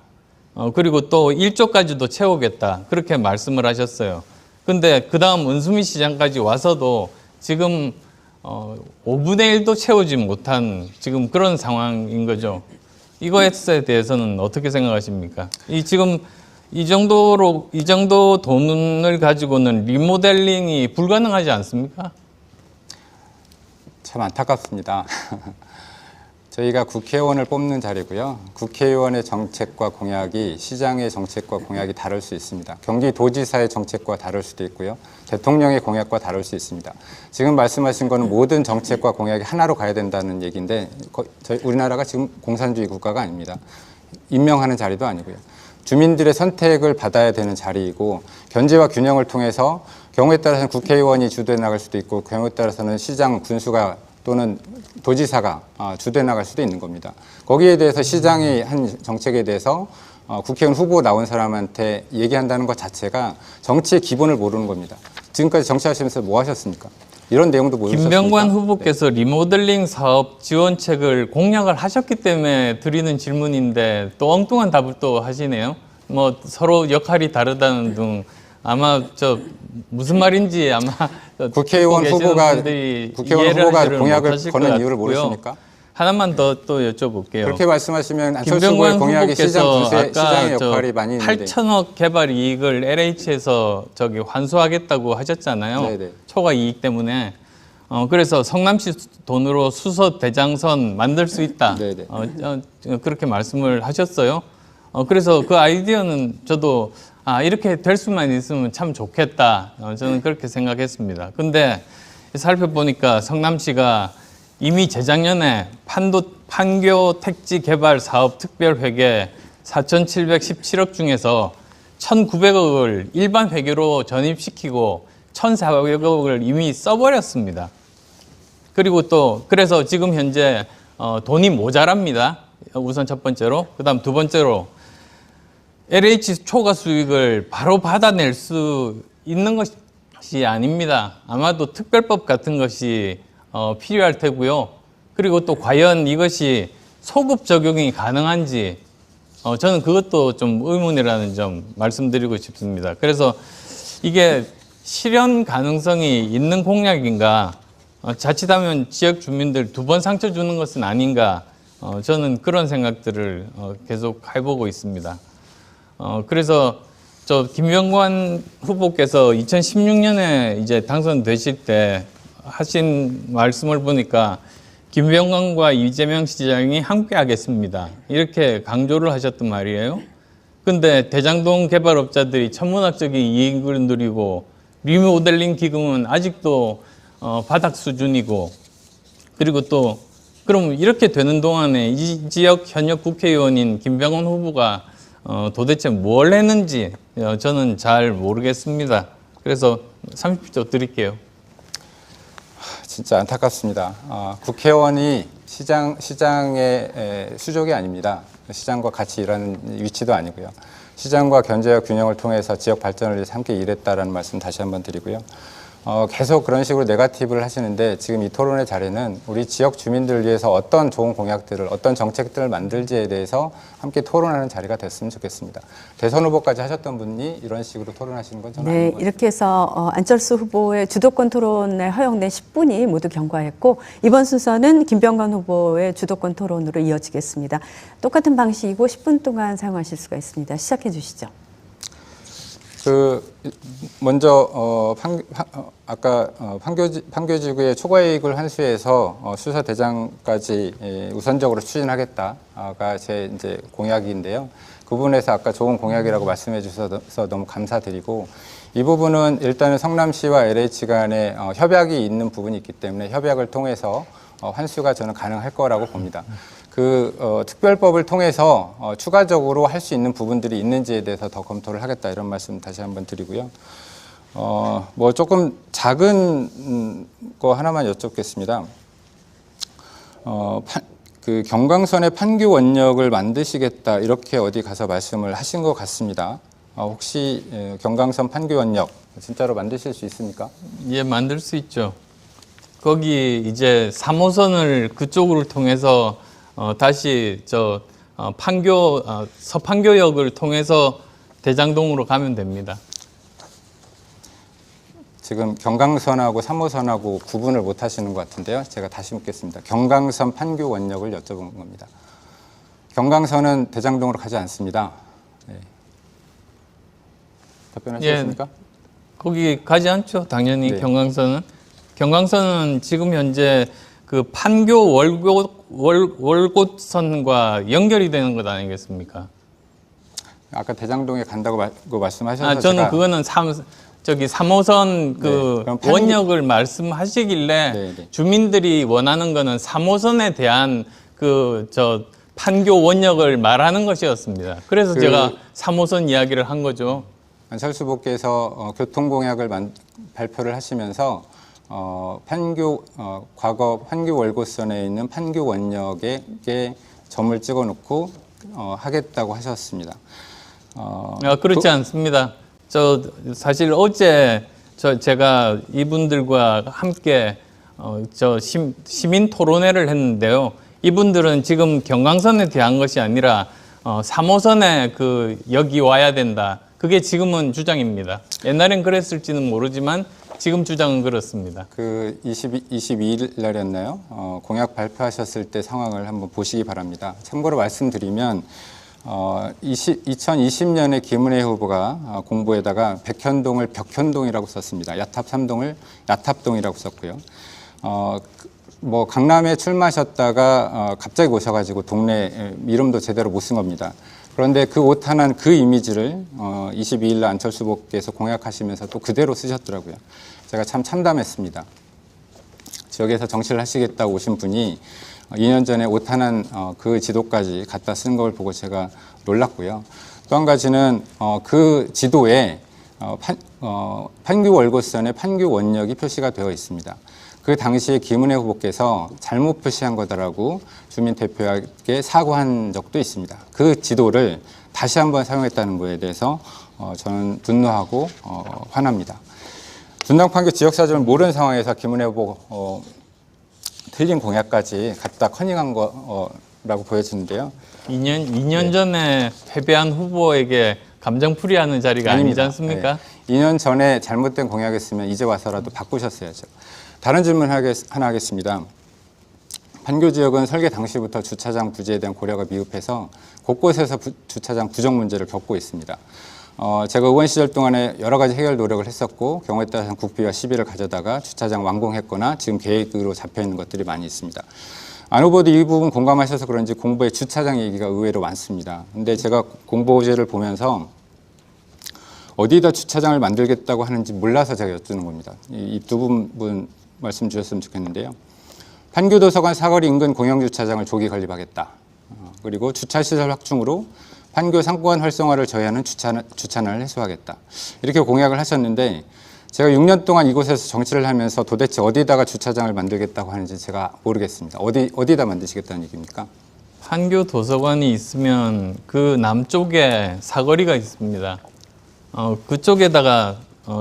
그리고 또 1조까지도 채우겠다. 그렇게 말씀을 하셨어요. 근데 그 다음 은수미 시장까지 와서도 지금 5분의 1도 채우지 못한 지금 그런 상황인 거죠. 이거에 대해서는 어떻게 생각하십니까? 지금 이 정도 돈을 가지고는 리모델링이 불가능하지 않습니까? 참 안타깝습니다. 저희가 국회의원을 뽑는 자리고요. 국회의원의 정책과 공약이 시장의 정책과 공약이 다를 수 있습니다. 경기도지사의 정책과 다를 수도 있고요. 대통령의 공약과 다를 수 있습니다. 지금 말씀하신 거는 모든 정책과 공약이 하나로 가야 된다는 얘기인데 우리나라가 지금 공산주의 국가가 아닙니다. 임명하는 자리도 아니고요. 주민들의 선택을 받아야 되는 자리이고 견제와 균형을 통해서 경우에 따라서는 국회의원이 주도해 나갈 수도 있고 경우에 따라서는 시장 군수가 또는 도지사가 주도해 나갈 수도 있는 겁니다. 거기에 대해서 시장이 한 정책에 대해서 국회의원 후보 나온 사람한테 얘기한다는 것 자체가 정치의 기본을 모르는 겁니다. 지금까지 정치하시면서 뭐 하셨습니까? 이런 내용도 모르셨습니까? 김병관 후보께서 리모델링 사업 지원책을 공약을 하셨기 때문에 드리는 질문인데 또 엉뚱한 답을 또 하시네요. 뭐 서로 역할이 다르다는 등 아마 무슨 말인지 아마 국회의원 후보가 공약을 거는 이유를 모르십니까? 하나만 더 또 여쭤볼게요. 그렇게 말씀하시면 안철수 후보의 공약이 시장의 역할이 많이 있는데 8천억 개발 이익을 LH에서 환수하겠다고 하셨잖아요. 네네. 초과 이익 때문에. 그래서 성남시 돈으로 수서 대장선 만들 수 있다. 네네. 그렇게 말씀을 하셨어요. 그래서 그 아이디어는 저도 이렇게 될 수만 있으면 참 좋겠다. 저는 그렇게 생각했습니다. 근데 살펴보니까 성남시가 이미 재작년에 판교 택지 개발 사업 특별회계 4,717억 중에서 1,900억을 일반 회계로 전입시키고 1,400억을 이미 써버렸습니다. 그리고 또 그래서 지금 현재 돈이 모자랍니다. 우선 첫 번째로. 그다음 두 번째로 LH 초과 수익을 바로 받아낼 수 있는 것이 아닙니다. 아마도 특별법 같은 것이 필요할 테고요. 그리고 또 과연 이것이 소급 적용이 가능한지 저는 그것도 좀 의문이라는 점 말씀드리고 싶습니다. 그래서 이게 실현 가능성이 있는 공약인가, 자칫하면 지역 주민들 두 번 상처 주는 것은 아닌가, 저는 그런 생각들을 계속 해보고 있습니다. 그래서 김병관 후보께서 2016년에 이제 당선되실 때 하신 말씀을 보니까 김병관과 이재명 시장이 함께 하겠습니다. 이렇게 강조를 하셨단 말이에요. 근데 대장동 개발업자들이 천문학적인 이익을 누리고 리모델링 기금은 아직도 바닥 수준이고, 그리고 또 그럼 이렇게 되는 동안에 이 지역 현역 국회의원인 김병관 후보가 도대체 뭘 했는지 저는 잘 모르겠습니다. 그래서 30초 드릴게요. 진짜 안타깝습니다. 국회의원이 시장의 수족이 아닙니다. 시장과 같이 일하는 위치도 아니고요. 시장과 견제와 균형을 통해서 지역 발전을 위해서 함께 일했다라는 말씀 다시 한번 드리고요. 계속 그런 식으로 네거티브를 하시는데 지금 이 토론의 자리는 우리 지역 주민들을 위해서 어떤 좋은 공약들을, 어떤 정책들을 만들지에 대해서 함께 토론하는 자리가 됐으면 좋겠습니다. 대선 후보까지 하셨던 분이 이런 식으로 토론하시는 건 저는 아닌 것 같습니다. 이렇게 해서 안철수 후보의 주도권 토론에 허용된 10분이 모두 경과했고, 이번 순서는 김병관 후보의 주도권 토론으로 이어지겠습니다. 똑같은 방식이고 10분 동안 사용하실 수가 있습니다. 시작해 주시죠. 먼저 아까 판교지구의 초과이익을 환수해서 수서 대장까지 우선적으로 추진하겠다가 제 이제 공약인데요. 그 부분에서 아까 좋은 공약이라고 말씀해 주셔서 너무 감사드리고, 이 부분은 일단은 성남시와 LH 간에 협약이 있는 부분이 있기 때문에 협약을 통해서 환수가 저는 가능할 거라고 봅니다. 특별법을 통해서 추가적으로 할 수 있는 부분들이 있는지에 대해서 더 검토를 하겠다, 이런 말씀 다시 한번 드리고요. 뭐 조금 작은 거 하나만 여쭙겠습니다. 그 경강선의 판교 원역을 만드시겠다, 이렇게 어디 가서 말씀을 하신 것 같습니다. 혹시 경강선 판교 원역 진짜로 만드실 수 있습니까? 예, 만들 수 있죠. 거기 이제 3호선을 그쪽을 통해서 다시 서판교역을 통해서 대장동으로 가면 됩니다. 지금 경강선하고 3호선하고 구분을 못 하시는 것 같은데요. 제가 다시 묻겠습니다. 경강선 판교 원역을 여쭤본 겁니다. 경강선은 대장동으로 가지 않습니다. 네. 답변하시겠습니까? 거기 가지 않죠. 당연히 네. 경강선은 지금 현재 그 판교 월곶선과 연결이 되는 것 아니겠습니까? 아까 대장동에 간다고 말씀하셔서 저는 그거는 3호선 그 그럼 원역을 말씀하시길래 네, 네. 주민들이 원하는 거는 3호선에 대한 판교 원역을 말하는 것이었습니다. 그래서 제가 3호선 이야기를 한 거죠. 안철수 후보께서 교통공약을 발표를 하시면서 과거 판교 월곶선에 있는 판교 원역에 점을 찍어놓고 하겠다고 하셨습니다. 그렇지 않습니다. 사실 어제 제가 이분들과 함께 시민 토론회를 했는데요. 이분들은 지금 경강선에 대한 것이 아니라 3호선에 여기 와야 된다. 그게 지금은 주장입니다. 옛날엔 그랬을지는 모르지만 지금 주장은 그렇습니다. 22일 날이었나요? 공약 발표하셨을 때 상황을 한번 보시기 바랍니다. 참고로 말씀드리면 2020년에 김은혜 후보가 공보에다가 백현동을 벽현동이라고 썼습니다. 야탑 3동을 야탑동이라고 썼고요. 강남에 출마하셨다가 갑자기 오셔가지고 동네 이름도 제대로 못 쓴 겁니다. 그런데 그 오탄한 그 이미지를 22일 날 안철수 후보께서 공약하시면서 또 그대로 쓰셨더라고요. 제가 참 참담했습니다. 지역에서 정치를 하시겠다고 오신 분이 2년 전에 오탄한 그 지도까지 갖다 쓴 걸 보고 제가 놀랐고요. 또 한 가지는 그 지도에 판교 월곶선의 판교 원역이 표시가 되어 있습니다. 그 당시에 김은혜 후보께서 잘못 표시한 거다라고 주민 대표에게 사과한 적도 있습니다. 그 지도를 다시 한번 사용했다는 거에 대해서 저는 분노하고 화납니다. 분당 판교 지역 사정을 모르는 상황에서 김은혜 후보 틀린 공약까지 갖다 커닝한 거라고 보여지는데요. 2년 전에 패배한 후보에게 감정풀이하는 자리가 아니지 않습니까? 네. 2년 전에 잘못된 공약이었으면 이제 와서라도 바꾸셨어야죠. 다른 질문 하나 하겠습니다. 판교 지역은 설계 당시부터 주차장 부지에 대한 고려가 미흡해서 곳곳에서 주차장 부족 문제를 겪고 있습니다. 제가 의원 시절 동안에 여러 가지 해결 노력을 했었고 경우에 따라서는 국비와 시비를 가져다가 주차장 완공했거나 지금 계획으로 잡혀있는 것들이 많이 있습니다. 안 후보도 이 부분 공감하셔서 그런지 공보에 주차장 얘기가 의외로 많습니다. 근데 제가 공보제를 보면서 어디다 주차장을 만들겠다고 하는지 몰라서 제가 여쭙는 겁니다. 이 두 부분 말씀 주셨으면 좋겠는데요. 판교도서관 사거리 인근 공영주차장을 조기 건립하겠다. 그리고 주차시설 확충으로 판교 상권 활성화를 저해하는 주차난을 해소하겠다. 이렇게 공약을 하셨는데 제가 6년 동안 이곳에서 정치를 하면서 도대체 어디다가 주차장을 만들겠다고 하는지 제가 모르겠습니다. 어디다 만드시겠다는 얘기입니까? 판교 도서관이 있으면 그 남쪽에 사거리가 있습니다. 그쪽에다가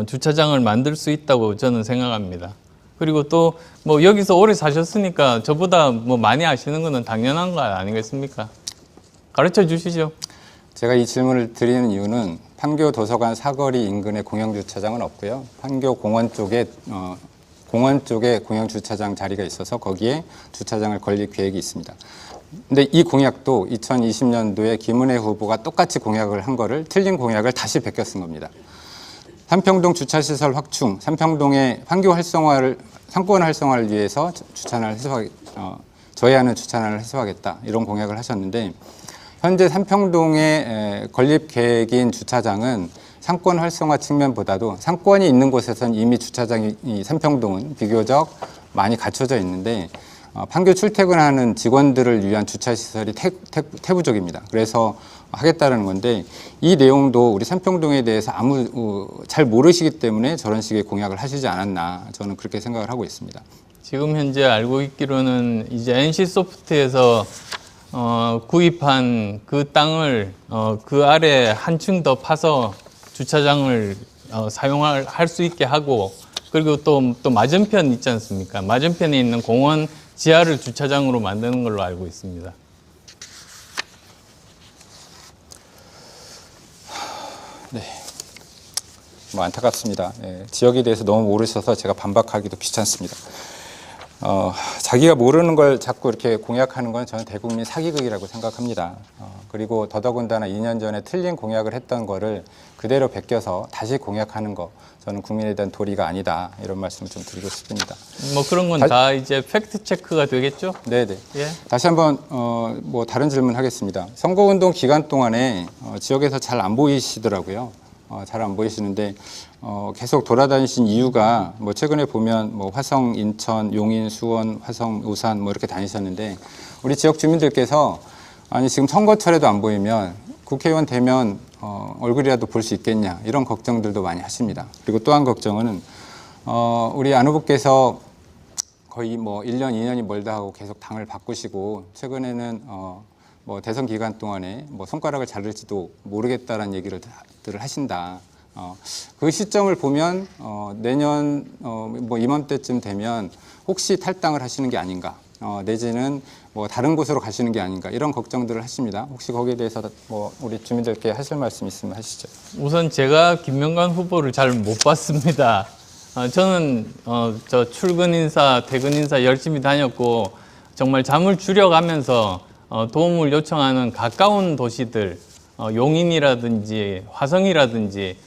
주차장을 만들 수 있다고 저는 생각합니다. 그리고 또 여기서 오래 사셨으니까 저보다 많이 아시는 것은 당연한 거 아니겠습니까? 가르쳐 주시죠. 제가 이 질문을 드리는 이유는 판교 도서관 사거리 인근에 공영주차장은 없고요. 판교 공원 쪽에 공영주차장 자리가 있어서 거기에 주차장을 건립 계획이 있습니다. 근데 이 공약도 2020년도에 김은혜 후보가 똑같이 공약을 한 거를 틀린 공약을 다시 베껴 쓴 겁니다. 삼평동 주차시설 확충, 삼평동의 상권 활성화를 위해서 저해하는 주차난을 해소하겠다 이런 공약을 하셨는데 현재 삼평동의 건립 계획인 주차장은 상권 활성화 측면보다도 상권이 있는 곳에서는 이미 주차장이 삼평동은 비교적 많이 갖춰져 있는데 판교 출퇴근하는 직원들을 위한 주차시설이 태부적입니다. 그래서 하겠다는 건데 이 내용도 우리 삼평동에 대해서 잘 모르시기 때문에 저런 식의 공약을 하시지 않았나 저는 그렇게 생각을 하고 있습니다. 지금 현재 알고 있기로는 이제 NC소프트에서 구입한 그 땅을 그 아래 한층 더 파서 주차장을 사용할 수 있게 하고 그리고 또 맞은편 있지 않습니까? 맞은편에 있는 공원 지하를 주차장으로 만드는 걸로 알고 있습니다. 네. 뭐 안타깝습니다. 예, 지역에 대해서 너무 모르셔서 제가 반박하기도 귀찮습니다. 자기가 모르는 걸 자꾸 이렇게 공약하는 건 저는 대국민 사기극이라고 생각합니다. 그리고 더더군다나 2년 전에 틀린 공약을 했던 거를 그대로 베껴서 다시 공약하는 거, 저는 국민에 대한 도리가 아니다, 이런 말씀을 좀 드리고 싶습니다. 뭐 그런 건 다 이제 팩트 체크가 되겠죠? 네네. 예. 다시 한번 뭐 다른 질문 하겠습니다. 선거운동 기간 동안에 지역에서 잘 안 보이시더라고요. 잘 안 보이시는데 계속 돌아다니신 이유가 뭐 최근에 보면 뭐 화성, 인천, 용인, 수원, 화성, 우산 뭐 이렇게 다니셨는데 우리 지역 주민들께서 아니 지금 선거철에도 안 보이면 국회의원 되면 얼굴이라도 볼 수 있겠냐, 이런 걱정들도 많이 하십니다. 그리고 또 한 걱정은 우리 안 후보께서 거의 뭐 1년, 2년이 멀다 하고 계속 당을 바꾸시고 최근에는 뭐 대선 기간 동안에 뭐 손가락을 자를지도 모르겠다라는 얘기를 하신다. 그 시점을 보면 내년 뭐 이맘때쯤 되면 혹시 탈당을 하시는 게 아닌가, 내지는 뭐 다른 곳으로 가시는 게 아닌가, 이런 걱정들을 하십니다. 혹시 거기에 대해서 뭐 우리 주민들께 하실 말씀 있으면 하시죠. 우선 제가 김명관 후보를 잘 못 봤습니다. 저는 저 출근 인사, 퇴근 인사 열심히 다녔고 정말 잠을 줄여가면서 도움을 요청하는 가까운 도시들, 용인이라든지 화성이라든지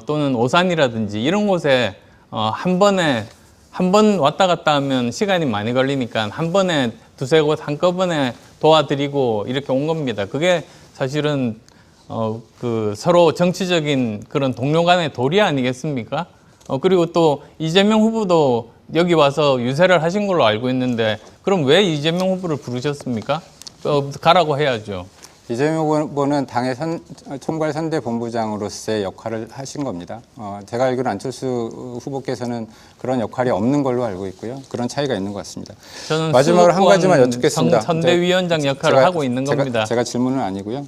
또는 오산이라든지 이런 곳에 한 번 왔다 갔다 하면 시간이 많이 걸리니까 한 번에 두세 곳 한꺼번에 도와드리고 이렇게 온 겁니다. 그게 사실은 그 서로 정치적인 그런 동료 간의 도리 아니겠습니까? 그리고 또 이재명 후보도 여기 와서 유세를 하신 걸로 알고 있는데 그럼 왜 이재명 후보를 부르셨습니까? 가라고 해야죠. 이재명 후보는 당의 총괄 선대본부장으로서의 역할을 하신 겁니다. 제가 알기로는 안철수 후보께서는 그런 역할이 없는 걸로 알고 있고요. 그런 차이가 있는 것 같습니다. 저는 마지막으로 한 가지만 여쭙겠습니다. 선대위원장 역할을 하고 있는 겁니다. 제가 질문은 아니고요.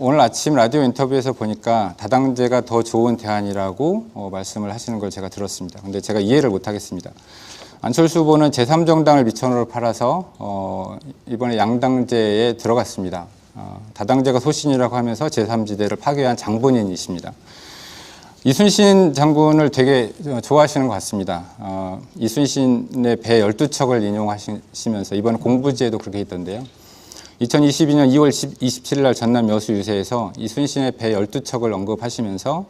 오늘 아침 라디오 인터뷰에서 보니까 다당제가 더 좋은 대안이라고 말씀을 하시는 걸 제가 들었습니다. 그런데 제가 이해를 못하겠습니다. 안철수 후보는 제3정당을 미천으로 팔아서 이번에 양당제에 들어갔습니다. 다당제가 소신이라고 하면서 제3지대를 파괴한 장본인이십니다. 이순신 장군을 되게 좋아하시는 것 같습니다. 이순신의 배 12척을 인용하시면서 이번 공부지에도 그렇게 있던데요. 2022년 2월 27일 날 전남 여수 유세에서 이순신의 배 12척을 언급하시면서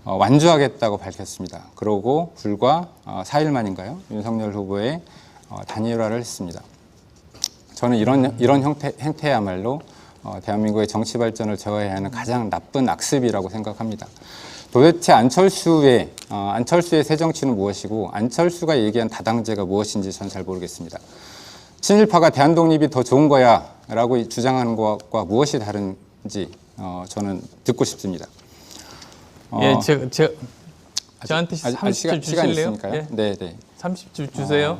완주하겠다고 밝혔습니다. 그러고 불과 4일 만인가요? 윤석열 후보의 단일화를 했습니다. 저는 이런 행태야말로 대한민국의 정치 발전을 저해야 하는 가장 나쁜 악습이라고 생각합니다. 도대체 안철수의 새 정치는 무엇이고 안철수가 얘기한 다당제가 무엇인지 저는 잘 모르겠습니다. 친일파가 대한독립이 더 좋은 거야 라고 주장하는 것과 무엇이 다른지 저는 듣고 싶습니다. 예, 저한테 30초 주실래요? 예? 네, 네. 30초 주세요.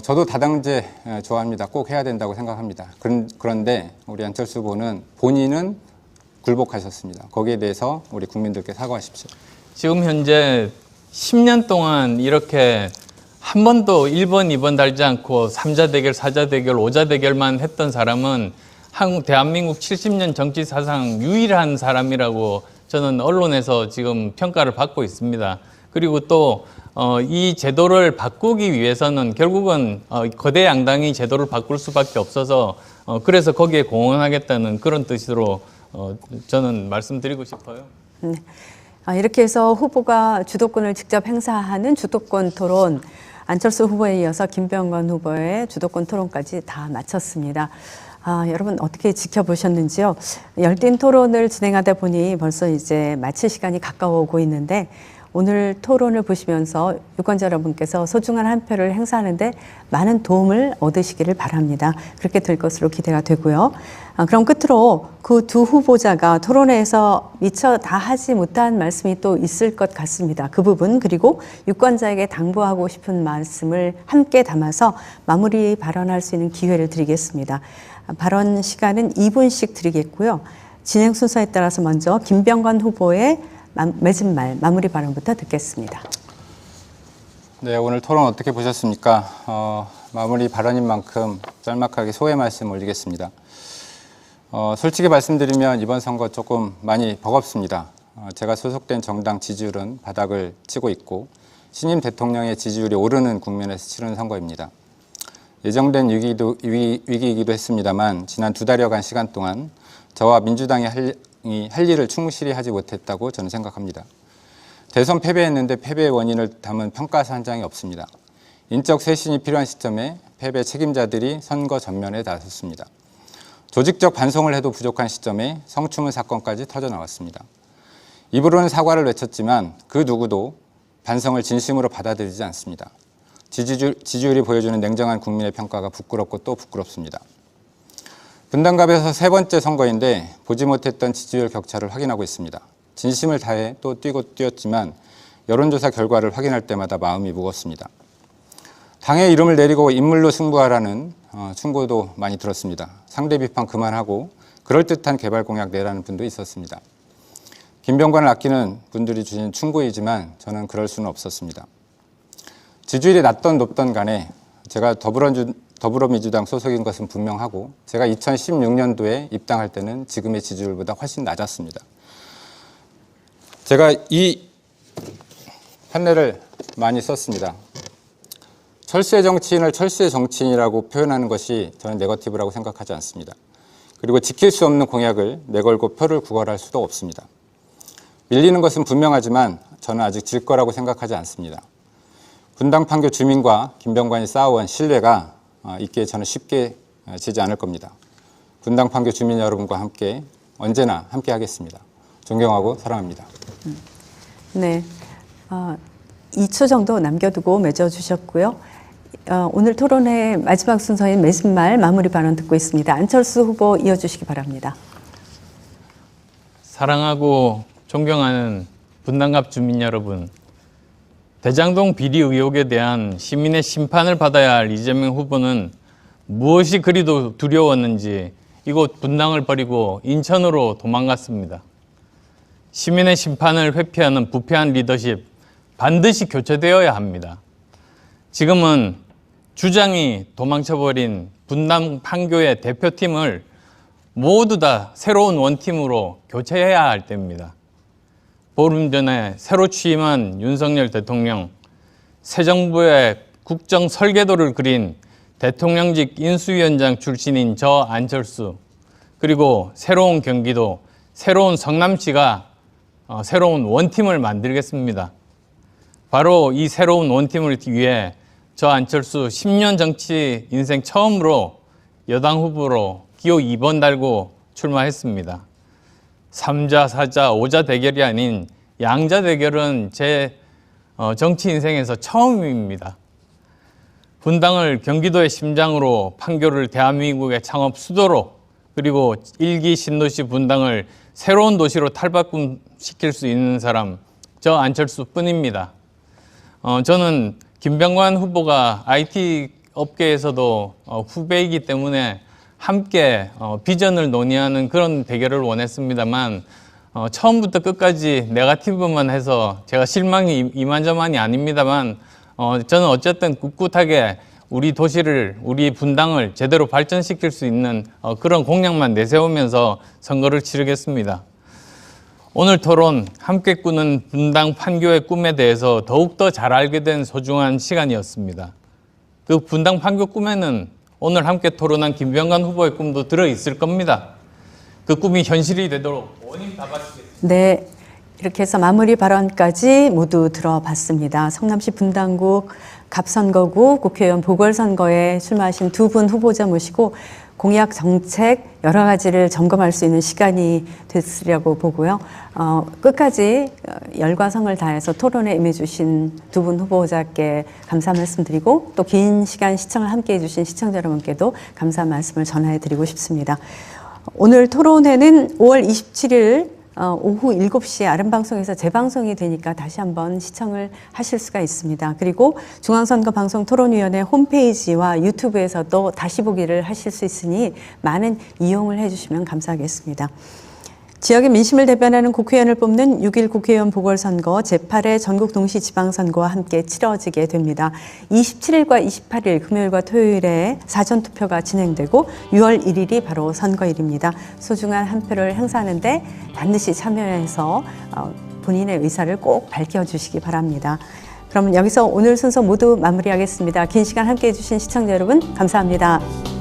저도 다당제 좋아합니다. 꼭 해야 된다고 생각합니다. 그런데 우리 안철수 후보는 본인은 굴복하셨습니다. 거기에 대해서 우리 국민들께 사과하십시오. 지금 현재 10년 동안 이렇게 한 번도 1번, 2번 달지 않고 3자 대결, 4자 대결, 5자 대결만 했던 사람은 대한민국 70년 정치 사상 유일한 사람이라고 저는 언론에서 지금 평가를 받고 있습니다. 그리고 또 이 제도를 바꾸기 위해서는 결국은 거대 양당이 제도를 바꿀 수밖에 없어서 그래서 거기에 공헌하겠다는 그런 뜻으로 저는 말씀드리고 싶어요. 네. 이렇게 해서 후보가 주도권을 직접 행사하는 주도권 토론, 안철수 후보에 이어서 김병관 후보의 주도권 토론까지 다 마쳤습니다. 여러분 어떻게 지켜보셨는지요? 열띤 토론을 진행하다 보니 벌써 이제 마칠 시간이 가까워 오고 있는데 오늘 토론을 보시면서 유권자 여러분께서 소중한 한 표를 행사하는데 많은 도움을 얻으시기를 바랍니다. 그렇게 될 것으로 기대가 되고요. 그럼 끝으로 그 두 후보자가 토론회에서 미처 다 하지 못한 말씀이 또 있을 것 같습니다. 그 부분 그리고 유권자에게 당부하고 싶은 말씀을 함께 담아서 마무리 발언할 수 있는 기회를 드리겠습니다. 발언 시간은 2분씩 드리겠고요. 진행 순서에 따라서 먼저 김병관 후보의 맺은말 마무리 발언부터 듣겠습니다. 네, 오늘 토론 어떻게 보셨습니까? 마무리 발언인 만큼 짤막하게 소회 말씀 올리겠습니다. 솔직히 말씀드리면 이번 선거 조금 많이 버겁습니다. 제가 소속된 정당 지지율은 바닥을 치고 있고 신임 대통령의 지지율이 오르는 국면에서 치른 선거입니다. 예정된 위기이기도 했습니다만 지난 2달여간 시간 동안 저와 민주당이 할 일을 충실히 하지 못했다고 저는 생각합니다. 대선 패배했는데 패배의 원인을 담은 평가서 한 장이 없습니다. 인적 쇄신이 필요한 시점에 패배 책임자들이 선거 전면에 나섰습니다. 조직적 반성을 해도 부족한 시점에 성추문 사건까지 터져나왔습니다. 입으로는 사과를 외쳤지만 그 누구도 반성을 진심으로 받아들이지 않습니다. 지지율이 보여주는 냉정한 국민의 평가가 부끄럽고 또 부끄럽습니다. 분당갑에서 3번째 선거인데 보지 못했던 지지율 격차를 확인하고 있습니다. 진심을 다해 또 뛰었지만 여론조사 결과를 확인할 때마다 마음이 무겁습니다. 당의 이름을 내리고 인물로 승부하라는 충고도 많이 들었습니다. 상대 비판 그만하고 그럴듯한 개발 공약 내라는 분도 있었습니다. 김병관을 아끼는 분들이 주신 충고이지만 저는 그럴 수는 없었습니다. 지지율이 낮던 높던 간에 제가 더불어민주당 소속인 것은 분명하고 제가 2016년도에 입당할 때는 지금의 지지율보다 훨씬 낮았습니다. 제가 이 판례를 많이 썼습니다. 철수의 정치인을 철수의 정치인이라고 표현하는 것이 저는 네거티브라고 생각하지 않습니다. 그리고 지킬 수 없는 공약을 내걸고 표를 구걸할 수도 없습니다. 밀리는 것은 분명하지만 저는 아직 질 거라고 생각하지 않습니다. 분당 판교 주민과 김병관이 쌓아온 신뢰가 있기에 저는 쉽게 지지 않을 겁니다. 분당 판교 주민 여러분과 함께 언제나 함께 하겠습니다. 존경하고 사랑합니다. 네, 2초 정도 남겨두고 맺어주셨고요. 오늘 토론회 마지막 순서인 맺은말 마무리 발언 듣고 있습니다. 안철수 후보 이어주시기 바랍니다. 사랑하고 존경하는 분당갑 주민 여러분, 대장동 비리 의혹에 대한 시민의 심판을 받아야 할 이재명 후보는 무엇이 그리도 두려웠는지 이곳 분당을 버리고 인천으로 도망갔습니다. 시민의 심판을 회피하는 부패한 리더십 반드시 교체되어야 합니다. 지금은 주장이 도망쳐버린 분당 판교의 대표팀을 모두 다 새로운 원팀으로 교체해야 할 때입니다. 보름 전에 새로 취임한 윤석열 대통령, 새 정부의 국정 설계도를 그린 대통령직 인수위원장 출신인 저 안철수, 그리고 새로운 경기도, 새로운 성남시가 새로운 원팀을 만들겠습니다. 바로 이 새로운 원팀을 위해 저 안철수 10년 정치 인생 처음으로 여당 후보로 기호 2번 달고 출마했습니다. 3자, 4자, 5자 대결이 아닌 양자 대결은 제 정치 인생에서 처음입니다. 분당을 경기도의 심장으로, 판교를 대한민국의 창업 수도로, 그리고 1기 신도시 분당을 새로운 도시로 탈바꿈시킬 수 있는 사람, 저 안철수뿐입니다. 저는 김병관 후보가 IT 업계에서도 후배이기 때문에 함께 비전을 논의하는 그런 대결을 원했습니다만 처음부터 끝까지 네거티브만 해서 제가 실망이 이만저만이 아닙니다만 저는 어쨌든 꿋꿋하게 우리 도시를, 우리 분당을 제대로 발전시킬 수 있는 그런 공약만 내세우면서 선거를 치르겠습니다. 오늘 토론 함께 꾸는 분당 판교의 꿈에 대해서 더욱더 잘 알게 된 소중한 시간이었습니다. 그 분당 판교 꿈에는 오늘 함께 토론한 김병관 후보의 꿈도 들어있을 겁니다. 그 꿈이 현실이 되도록 원인 다 바치겠습니다. 네, 이렇게 해서 마무리 발언까지 모두 들어봤습니다. 성남시 분당구 갑선거구 국회의원 보궐선거에 출마하신 두 분 후보자 모시고 공약 정책 여러 가지를 점검할 수 있는 시간이 됐으려고 보고요. 끝까지 열과 성을 다해서 토론에 임해주신 두 분 후보자께 감사 말씀드리고 또 긴 시간 시청을 함께해 주신 시청자 여러분께도 감사 말씀을 전해드리고 싶습니다. 오늘 토론회는 5월 27일 오후 7시에 아름방송에서 재방송이 되니까 다시 한번 시청을 하실 수가 있습니다. 그리고 중앙선거방송토론위원회 홈페이지와 유튜브에서도 다시 보기를 하실 수 있으니 많은 이용을 해주시면 감사하겠습니다. 지역의 민심을 대변하는 국회의원을 뽑는 6.1 국회의원 보궐선거 제8회 전국 동시 지방선거와 함께 치러지게 됩니다. 27일과 28일 금요일과 토요일에 사전투표가 진행되고 6월 1일이 바로 선거일입니다. 소중한 한 표를 행사하는 데 반드시 참여해서 본인의 의사를 꼭 밝혀주시기 바랍니다. 그럼 여기서 오늘 순서 모두 마무리하겠습니다. 긴 시간 함께해 주신 시청자 여러분 감사합니다.